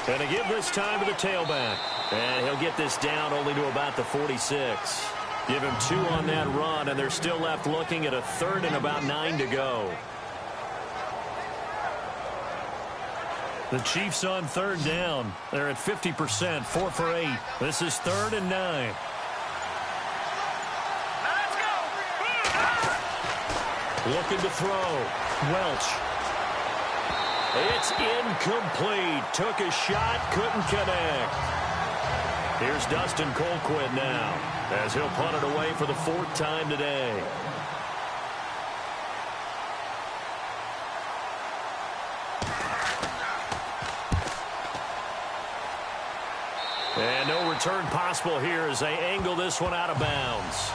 And to give this time to the tailback. And he'll get this down only to about the 46. Give him 2 on that run, and they're still left looking at a 3rd and about 9 to go. The Chiefs on 3rd down. They're at 50%, 4 for 8. This is 3rd and 9. Looking to throw. Welch. It's incomplete. Took a shot, couldn't connect. Here's Dustin Colquitt now as he'll punt it away for the 4th time today. And no return possible here as they angle this one out of bounds.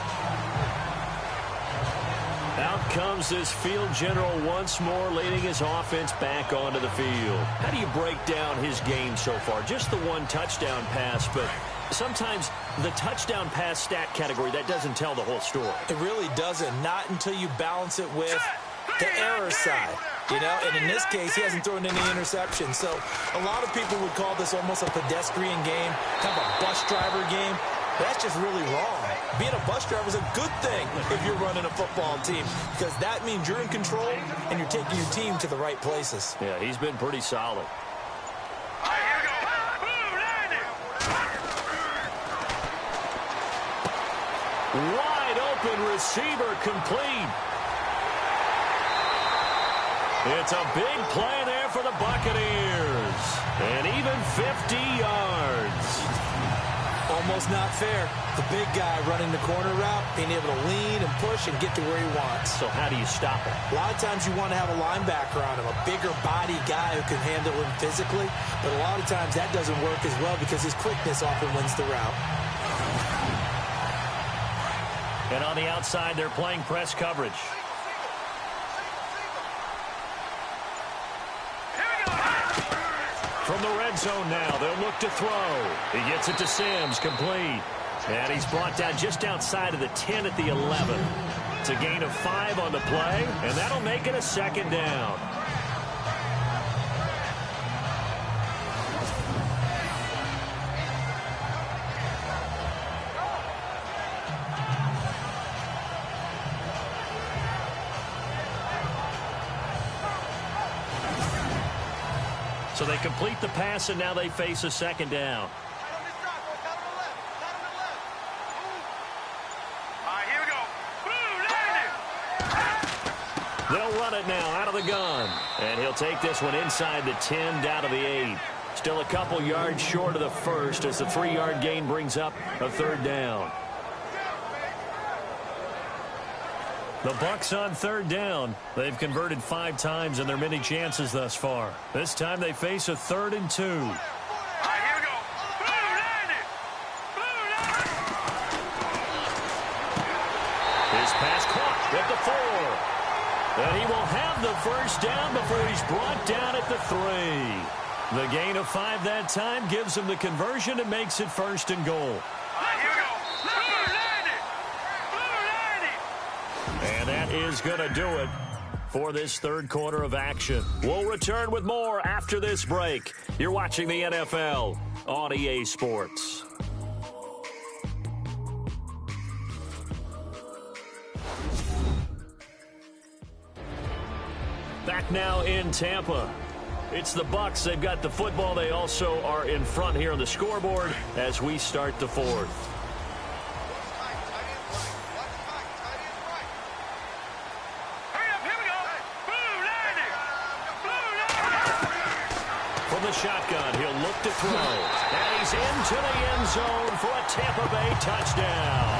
Out comes this field general once more, leading his offense back onto the field. How do you break down his game so far? Just the 1 touchdown pass, but sometimes the touchdown pass stat category, that doesn't tell the whole story. It really doesn't, not until you balance it with the error side. And in this case, he hasn't thrown any interceptions. So a lot of people would call this almost a pedestrian game, kind of a bus driver game. That's just really wrong. Being a bus driver is a good thing if you're running a football team, because that means you're in control and you're taking your team to the right places. Yeah, he's been pretty solid. Wide open receiver complete. It's a big play there for the Buccaneers. And even 50 yards. Almost not fair. The big guy running the corner route, being able to lean and push and get to where he wants. So how do you stop it? A lot of times you want to have a linebacker on him, a bigger body guy who can handle him physically. But a lot of times that doesn't work as well because his quickness often wins the route. And on the outside, they're playing press coverage. From the red zone now, they'll look to throw. He gets it to Sims, complete. And he's brought down just outside of the 10 at the 11. It's a gain of 5 on the play, and that'll make it a second down. So they complete the pass, and now they face a second down. They'll run it now out of the gun. And he'll take this one inside the 10, down to the 8. Still a couple yards short of the first as the 3-yard gain brings up a third down. The Bucs on third down. They've converted 5 times in their many chances thus far. This time they face a 3rd and 2. His pass caught at the 4. And he will have the first down before he's brought down at the 3. The gain of 5 that time gives him the conversion and makes it 1st and goal. And that is going to do it for this third quarter of action. We'll return with more after this break. You're watching the NFL on EA Sports. Back now in Tampa. It's the Bucs. They've got the football. They also are in front here on the scoreboard as we start the fourth. Shotgun, he'll look to throw, and he's into the end zone for a Tampa Bay touchdown.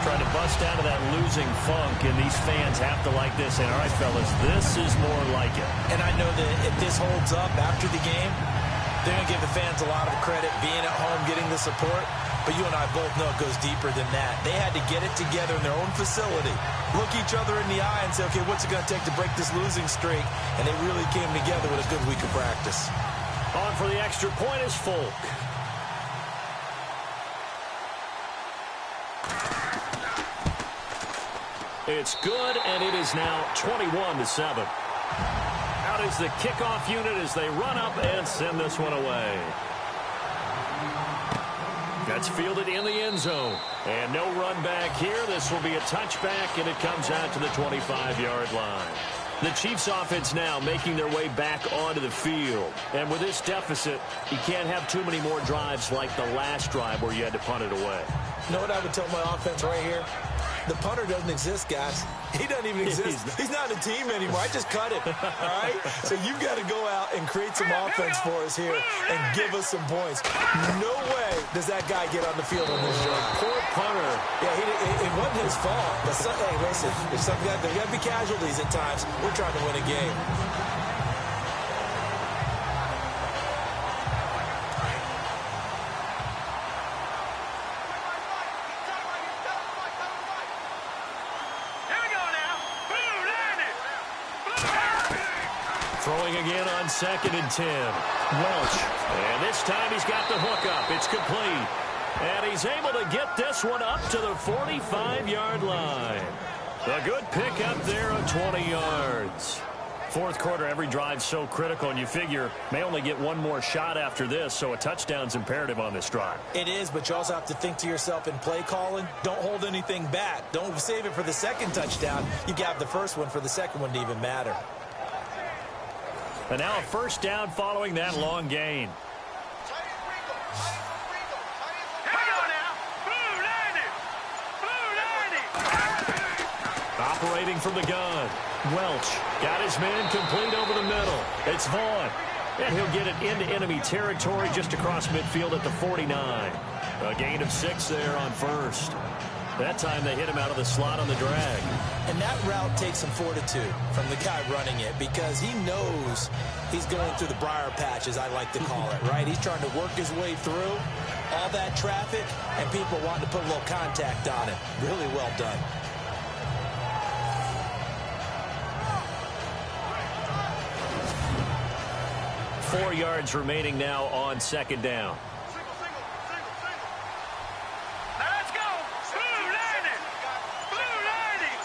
Trying to bust out of that losing funk, and these fans have to like this. And all right, fellas, this is more like it. And I know that if this holds up after the game, they're going to give the fans a lot of credit being at home, getting the support. But you and I both know it goes deeper than that. They had to get it together in their own facility, look each other in the eye and say, okay, what's it going to take to break this losing streak? And they really came together with a good week of practice. On for the extra point is Folk. It's good, and it is now 21-7. Out is the kickoff unit as they run up and send this one away. That's fielded in the end zone. And no run back here. This will be a touchback, and it comes out to the 25-yard line. The Chiefs offense now making their way back onto the field. And with this deficit, you can't have too many more drives like the last drive where you had to punt it away. You know what I would tell my offense right here? The punter doesn't exist, guys. He doesn't even exist. He's not a team anymore. I just cut him, all right? So you've got to go out and create some offense for us here and give us some points. No way does that guy get on the field on this drive. Poor punter. Yeah, it wasn't his fault. But hey, listen, there's got to be casualties at times. We're trying to win a game. Throwing again on 2nd and 10. Welch. And this time he's got the hook up. It's complete. And he's able to get this one up to the 45-yard line. A good pick up there of 20 yards. Fourth quarter, every drive's so critical, and you figure may only get one more shot after this, so a touchdown's imperative on this drive. It is, but you also have to think to yourself in play calling, don't hold anything back. Don't save it for the second touchdown. You got the first one for the second one to even matter. And now a first down following that long gain. Operating from the gun. Welch got his man complete over the middle. It's Vaughn. And he'll get it into enemy territory just across midfield at the 49. A gain of 6 there on first. That time they hit him out of the slot on the drag. And that route takes some fortitude from the guy running it because he knows he's going through the briar patch, as I like to call it, right? He's trying to work his way through all that traffic and people wanting to put a little contact on it. Really well done. Four yards remaining now on 2nd down. Now let's go. Blue landing. Blue landing.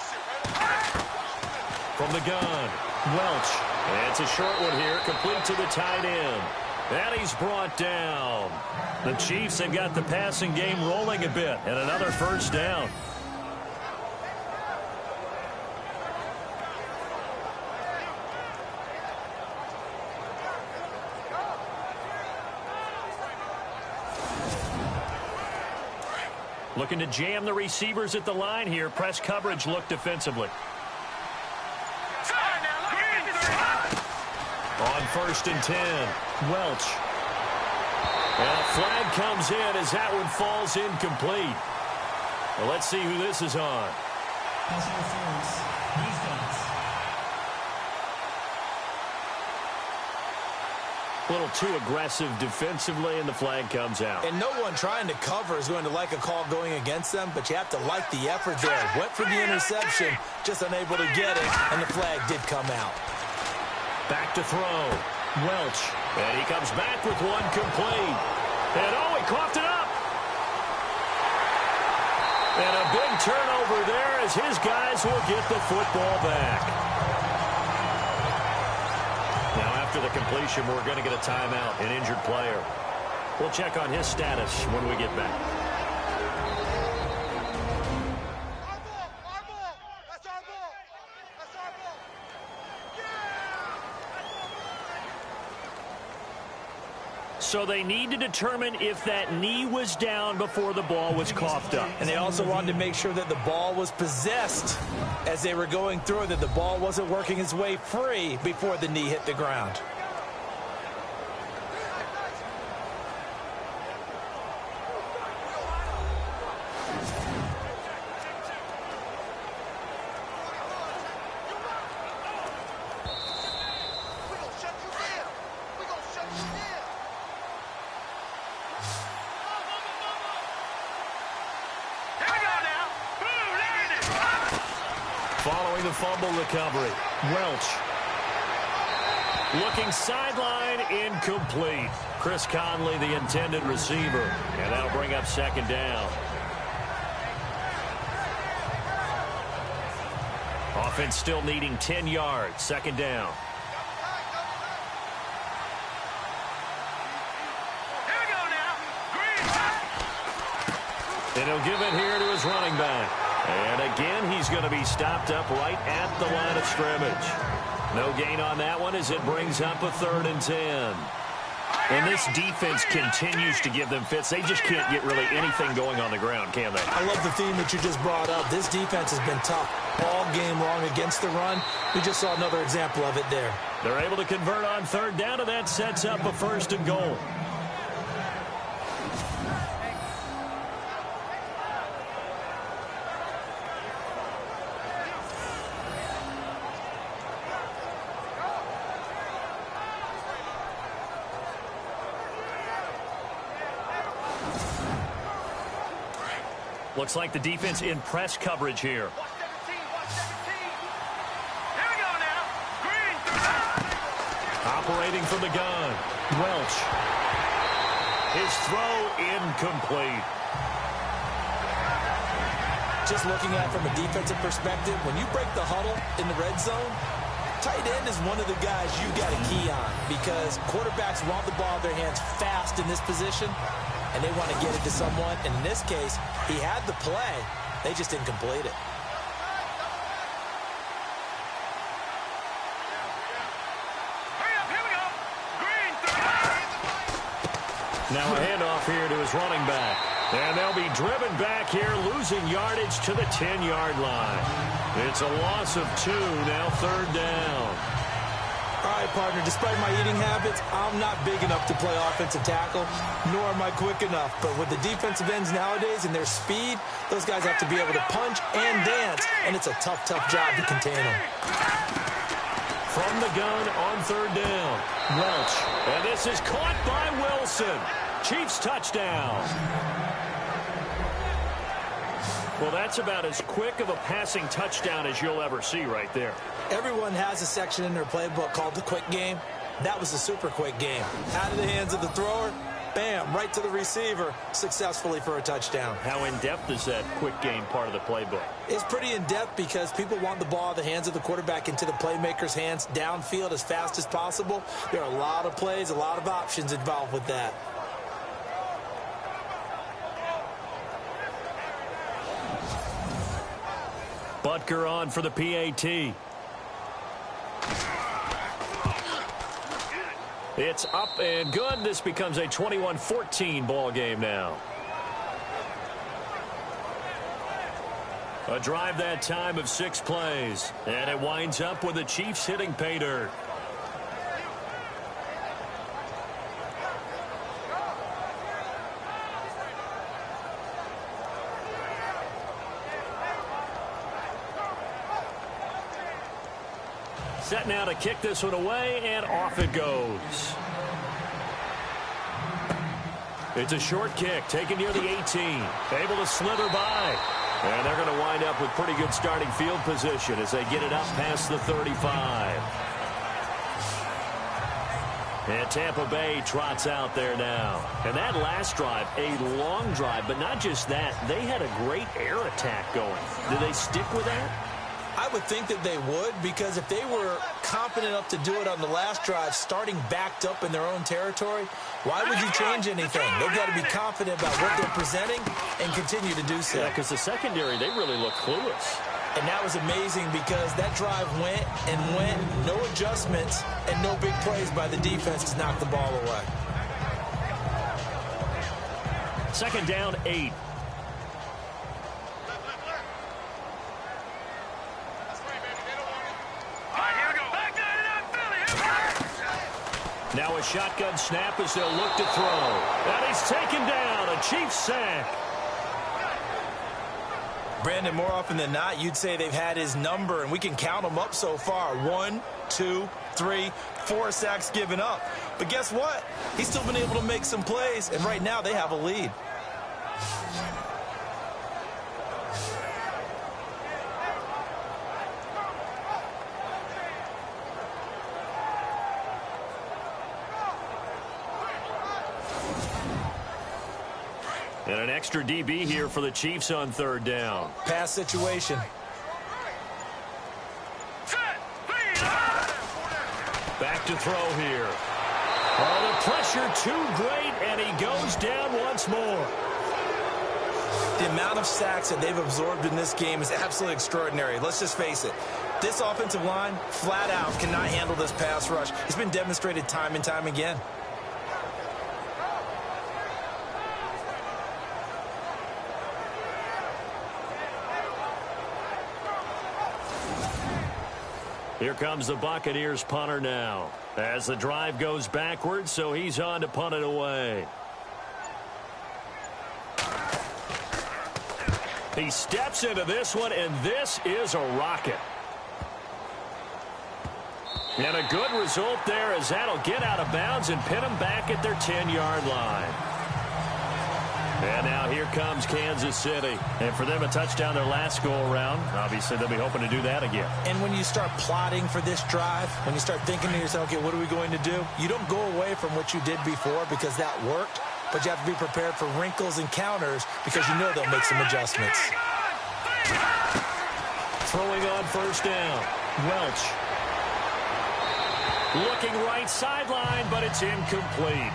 From the gun, Welch. And it's a short one here, complete to the tight end. And he's brought down. The Chiefs have got the passing game rolling a bit, and another first down. Looking to jam the receivers at the line here. Press coverage look defensively. On 1st and 10, Welch. And a flag comes in as that one falls incomplete. Well, let's see who this is on. Pass interference. Defense. A little too aggressive defensively, and the flag comes out. And no one trying to cover is going to like a call going against them, but you have to like the effort there. Went for the interception, just unable to get it, and the flag did come out. Back to throw. Welch. And he comes back with one complete. And oh, he coughed it up. And a big turnover there as his guys will get the football back. Now after the completion, we're going to get a timeout, an injured player. We'll check on his status when we get back. So they need to determine if that knee was down before the ball was coughed up. And they also wanted to make sure that the ball was possessed as they were going through, that the ball wasn't working its way free before the knee hit the ground. Following the fumble recovery, Welch. Looking sideline, incomplete. Chris Conley, the intended receiver. And that'll bring up 2nd down. Offense still needing 10 yards. 2nd down. Here we go now. Green. And he'll give it here to his running back. And again, he's going to be stopped up right at the line of scrimmage. No gain on that one as it brings up a 3rd and 10. And this defense continues to give them fits. They just can't get really anything going on the ground, can they? I love the theme that you just brought up. This defense has been tough all game long against the run. We just saw another example of it there. They're able to convert on 3rd down, and that sets up a 1st and goal. Looks like the defense in press coverage here. Watch 17, watch 17. Here we go now. Green. operating from the gun. Welch. His throw incomplete. Just looking at it from a defensive perspective, when you break the huddle in the red zone, tight end is one of the guys you got to key on because quarterbacks want the ball in their hands fast in this position, and they want to get it to someone. And in this case, he had the play. They just didn't complete it. Now a handoff here to his running back. And they'll be driven back here, losing yardage to the 10-yard line. It's a loss of 2, now 3rd down. All right, partner, despite my eating habits, I'm not big enough to play offensive tackle, nor am I quick enough. But with the defensive ends nowadays and their speed, those guys have to be able to punch and dance, and it's a tough, tough job to contain them. From the gun on 3rd down, Welch. And this is caught by Wilson. Chiefs touchdown. Well, that's about as quick of a passing touchdown as you'll ever see right there. Everyone has a section in their playbook called the quick game. That was a super quick game. Out of the hands of the thrower, bam, right to the receiver, successfully for a touchdown. How in-depth is that quick game part of the playbook? It's pretty in-depth because people want the ball in the hands of the quarterback into the playmaker's hands downfield as fast as possible. There are a lot of plays, a lot of options involved with that. Butker on for the PAT. It's up and good. This becomes a 21-14 ball game now. A drive that time of 6 plays. And it winds up with the Chiefs hitting pay dirt. Set now to kick this one away, and off it goes. It's a short kick, taken near the 18. Able to slither by. And they're going to wind up with pretty good starting field position as they get it up past the 35. And Tampa Bay trots out there now. And that last drive, a long drive, but not just that. They had a great air attack going. Did they stick with that? I would think that they would, because if they were confident enough to do it on the last drive, starting backed up in their own territory, why would you change anything? They've got to be confident about what they're presenting and continue to do so. Yeah, because the secondary, they really look clueless. And that was amazing because that drive went and went, no adjustments, and no big plays by the defense to knock the ball away. 2nd down, 8. Now a shotgun snap as they'll look to throw. And he's taken down, a Chiefs sack. Brandon, more often than not, you'd say they've had his number, and we can count them up so far. 1, 2, 3, 4 sacks given up. But guess what? He's still been able to make some plays, and right now they have a lead. And an extra DB here for the Chiefs on 3rd down. Pass situation. Back to throw here. Oh, the pressure too great, and he goes down once more. The amount of sacks that they've absorbed in this game is absolutely extraordinary. Let's just face it. This offensive line, flat out, cannot handle this pass rush. It's been demonstrated time and time again. Here comes the Buccaneers punter now as the drive goes backwards, so he's on to punt it away. He steps into this one, and this is a rocket. And a good result there as that'll get out of bounds and pin them back at their 10-yard line. And now here comes Kansas City. And for them, a touchdown their last go-around. Obviously, they'll be hoping to do that again. And when you start plotting for this drive, when you start thinking to yourself, okay, what are we going to do? You don't go away from what you did before because that worked, but you have to be prepared for wrinkles and counters because you know they'll make some adjustments. Throwing on first down. Welch. Looking right sideline, but it's incomplete.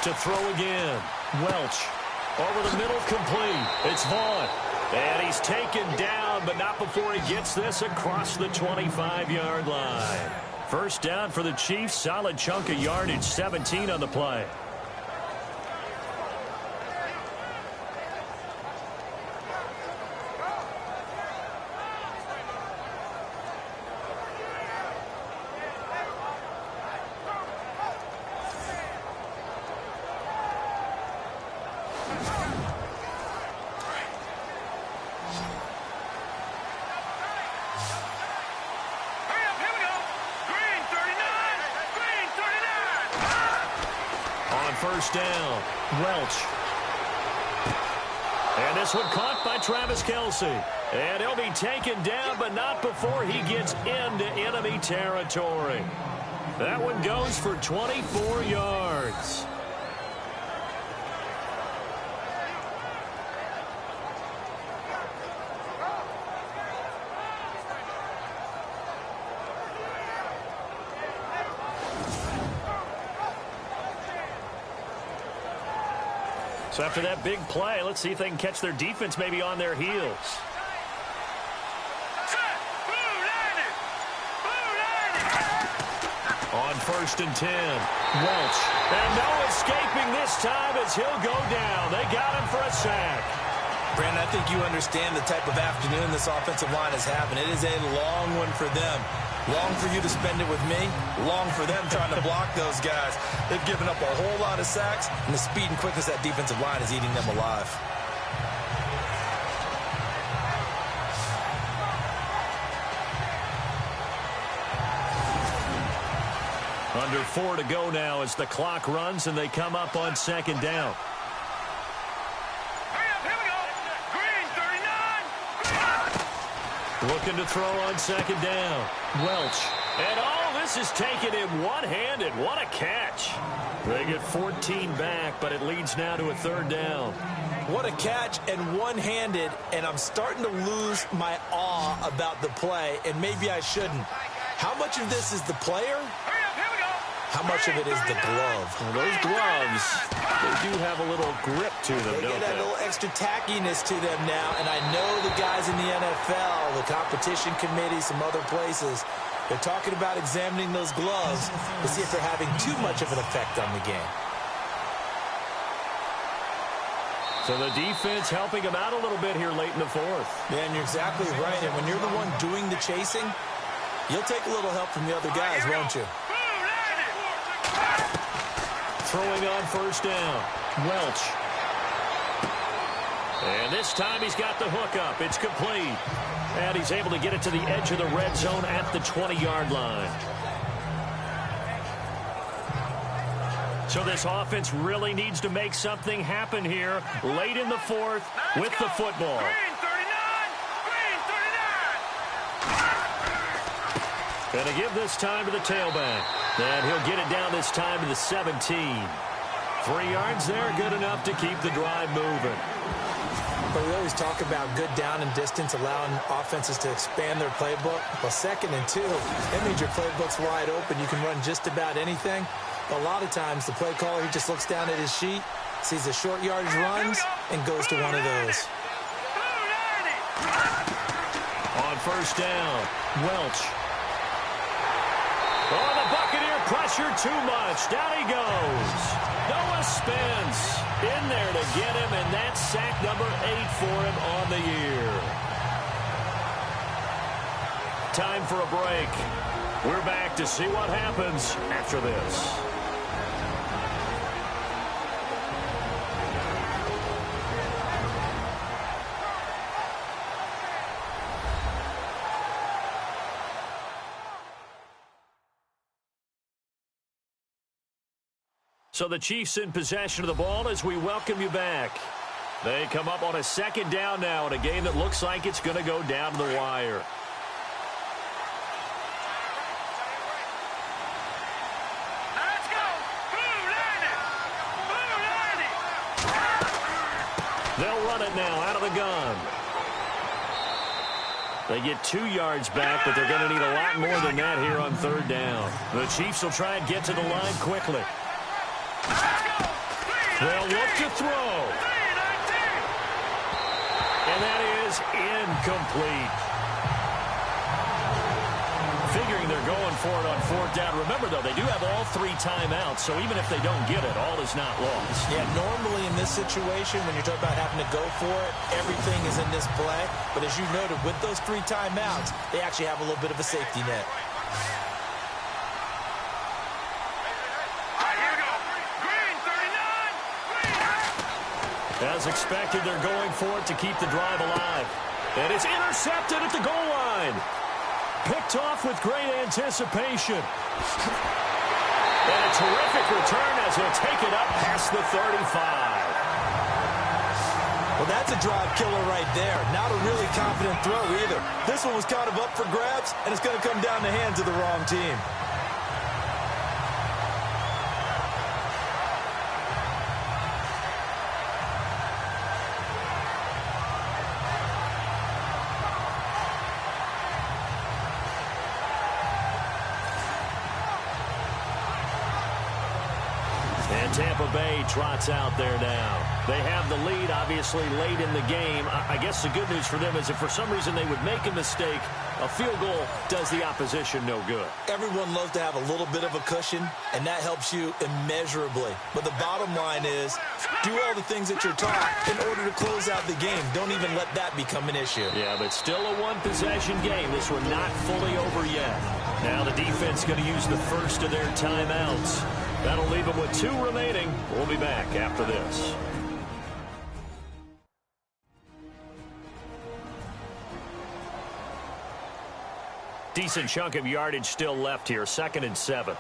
To throw again. Welch. Over the middle, complete. It's Vaughn. And he's taken down, but not before he gets this across the 25-yard line. First down for the Chiefs. Solid chunk of yardage. 17 on the play. First down. Welch. And this one caught by Travis Kelce. And he'll be taken down, but not before he gets into enemy territory. That one goes for 24 yards. So after that big play, let's see if they can catch their defense maybe on their heels. On first and 10, Welch. And no escaping this time as he'll go down. They got him for a sack. Brandon, I think you understand the type of afternoon this offensive line is having. It is a long one for them. Long for you to spend it with me. Long for them trying to block those guys. They've given up a whole lot of sacks, and the speed and quickness of that defensive line is eating them alive. Under 4 to go now as the clock runs and they come up on second down. Looking to throw on second down. Welch. And all this is taken in one-handed. What a catch. They get 14 back, but it leads now to a third down. What a catch and one-handed, and I'm starting to lose my awe about the play, and maybe I shouldn't. How much of this is the player? How much of it is the glove? Well, those gloves, they do have a little grip to them, they don't get that they? little extra tackiness to them now, and I know the guys in the NFL, the competition committee, some other places, they're talking about examining those gloves to see if they're having too much of an effect on the game. So the defense helping them out a little bit here late in the fourth. Yeah, and you're exactly right, and when you're the one doing the chasing, you'll take a little help from the other guys, won't you? Throwing on first down. Welch. And this time he's got the hook up. It's complete. And he's able to get it to the edge of the red zone at the 20-yard line. So this offense really needs to make something happen here late in the fourth with the football. Going to give this time to the tailback. And he'll get it down this time to the 17. 3 yards there, good enough to keep the drive moving. But we always talk about good down and distance, allowing offenses to expand their playbook. Well, 2nd and 2, that means your playbook's wide open. You can run just about anything. But a lot of times, the play caller, he just looks down at his sheet, sees the short yardage runs, and goes to one of those. On first down, Welch. Oh, the Buccaneer pressure too much. Down he goes. Noah Spence in there to get him, and that's sack number 8 for him on the year. Time for a break. We're back to see what happens after this. So the Chiefs in possession of the ball as we welcome you back. They come up on a second down now in a game that looks like it's going to go down to the wire. Let's go. Blue Lightning. Blue Lightning. They'll run it now out of the gun. They get 2 yards back, but they're going to need a lot more than that here on third down. The Chiefs will try and get to the line quickly. They'll look to throw. And that is incomplete. Figuring they're going for it on fourth down. Remember, though, they do have all 3 timeouts, so even if they don't get it, all is not lost. Yeah, normally in this situation, when you're talking about having to go for it, everything is in this play. But as you noted, with those 3 timeouts, they actually have a little bit of a safety net. As expected, they're going for it to keep the drive alive. And it's intercepted at the goal line. Picked off with great anticipation. And a terrific return as he'll take it up past the 35. Well, that's a drive killer right there. Not a really confident throw either. This one was kind of up for grabs, and it's going to come down the hands of the wrong team. Tampa Bay trots out there now. They have the lead, obviously, late in the game. I guess the good news for them is if for some reason they would make a mistake, a field goal does the opposition no good. Everyone loves to have a little bit of a cushion, and that helps you immeasurably. But the bottom line is, do all the things that you're taught in order to close out the game. Don't even let that become an issue. Yeah, but still a one-possession game. This one not fully over yet. Now the defense going to use the first of their timeouts. That'll leave them with 2 remaining. We'll be back after this. Decent chunk of yardage still left here. 2nd and 7.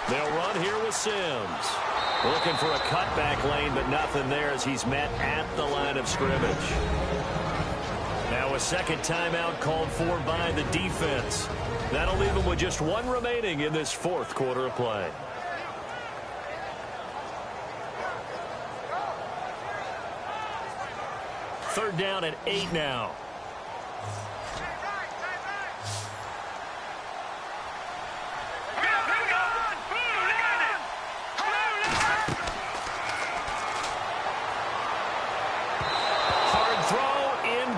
They'll run here with Sims. Looking for a cutback lane, but nothing there as he's met at the line of scrimmage. Now a second timeout called for by the defense. That'll leave them with just 1 remaining in this 4th quarter of play. Third down and 8 now.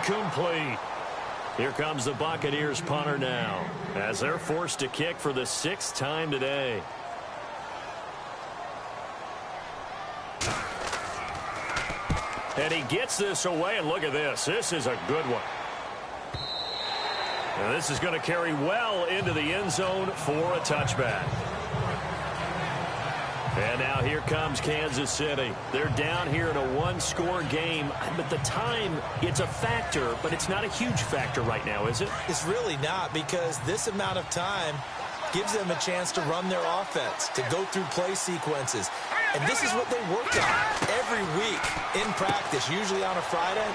Complete. Here comes the Buccaneers punter now as they're forced to kick for the 6th time today. And he gets this away, and look at this. This is a good one. And this is going to carry well into the end zone for a touchback. And now here comes Kansas City. They're down here in a 1-score game. But the time, it's a factor, but it's not a huge factor right now, is it? It's really not, because this amount of time gives them a chance to run their offense, to go through play sequences. And this is what they work on every week in practice, usually on a Friday.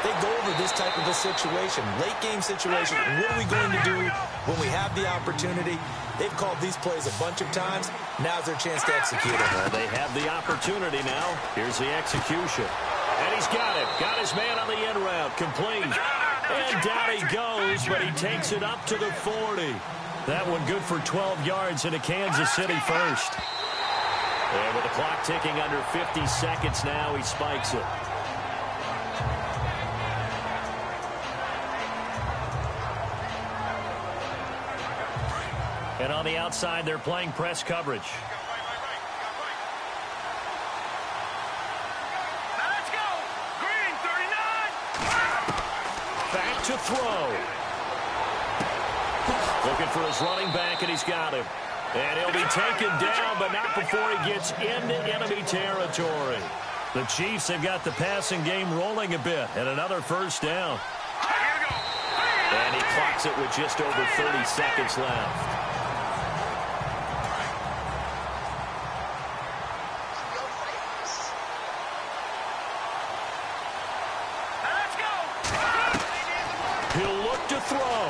They go over this type of a situation, late game situation. What are we going to do when we have the opportunity? They've called these plays a bunch of times. Now's their chance to execute it. Well, they have the opportunity now. Here's the execution. And he's got it. Got his man on the end route. Complete. And down he goes, but he takes it up to the 40. That one good for 12 yards into Kansas City first. And with the clock ticking under 50 seconds now, he spikes it. And on the outside, they're playing press coverage. Let's go. Green 39. Back to throw. Looking for his running back, and he's got him. And he'll be taken down, but not before he gets into enemy territory. The Chiefs have got the passing game rolling a bit, and another first down. And he clocks it with just over 30 seconds left. Let's go. He'll look to throw.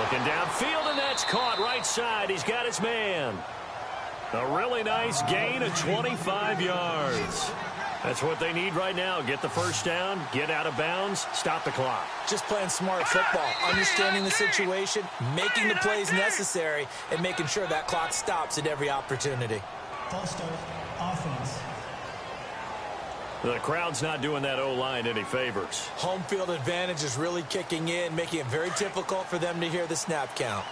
Looking downfield, and that's caught right side. He's got his man. A really nice gain of 25 yards. That's what they need right now. Get the first down, get out of bounds, stop the clock. Just playing smart football, understanding the situation, making the plays necessary, and making sure that clock stops at every opportunity. False start, offense. The crowd's not doing that O-line any favors. Home field advantage is really kicking in, making it very difficult for them to hear the snap count.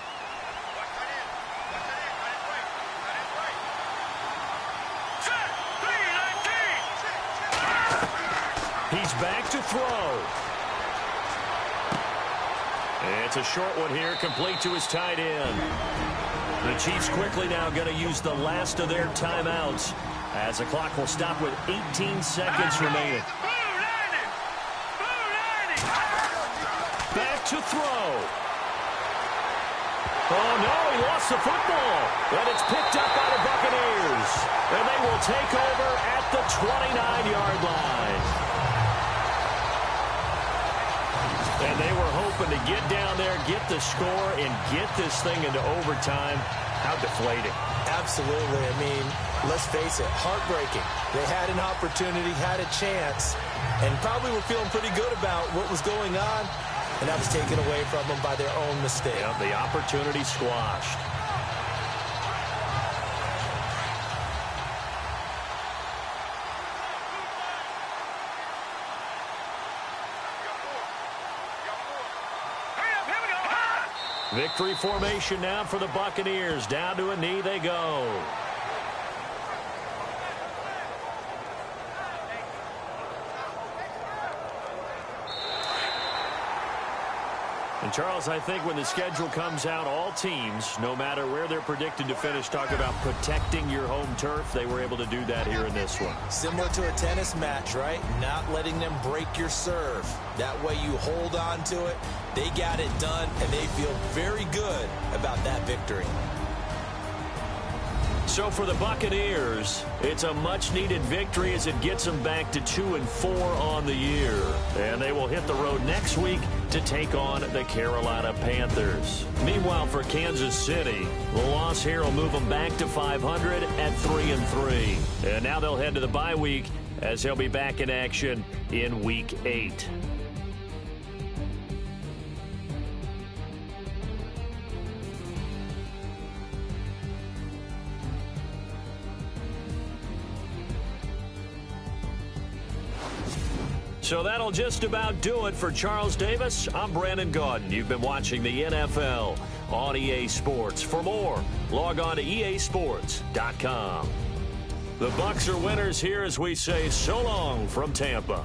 He's back to throw. It's a short one here, complete to his tight end. The Chiefs quickly now going to use the last of their timeouts as the clock will stop with 18 seconds remaining. Back to throw. Oh, no, he lost the football. And it's picked up by the Buccaneers. And they will take over at the 29-yard line. And they were hoping to get down there, get the score, and get this thing into overtime. How deflating. Absolutely. I mean, let's face it, heartbreaking. They had an opportunity, had a chance, and probably were feeling pretty good about what was going on, and that was taken away from them by their own mistake. Yep, the opportunity squashed. Victory formation now for the Buccaneers. Down to a knee they go. And Charles, I think when the schedule comes out, all teams, no matter where they're predicted to finish, talk about protecting your home turf. They were able to do that here in this one. Similar to a tennis match, right? Not letting them break your serve. That way you hold on to it. They got it done, and they feel very good about that victory. So for the Buccaneers, it's a much-needed victory as it gets them back to 2-4 on the year. And they will hit the road next week to take on the Carolina Panthers. Meanwhile, for Kansas City, the loss here will move them back to 500 at 3-3. And now they'll head to the bye week as they'll be back in action in Week 8. So that'll just about do it for Charles Davis. I'm Brandon Gaudin. You've been watching the NFL on EA Sports. For more, log on to easports.com. The Bucs are winners here as we say so long from Tampa.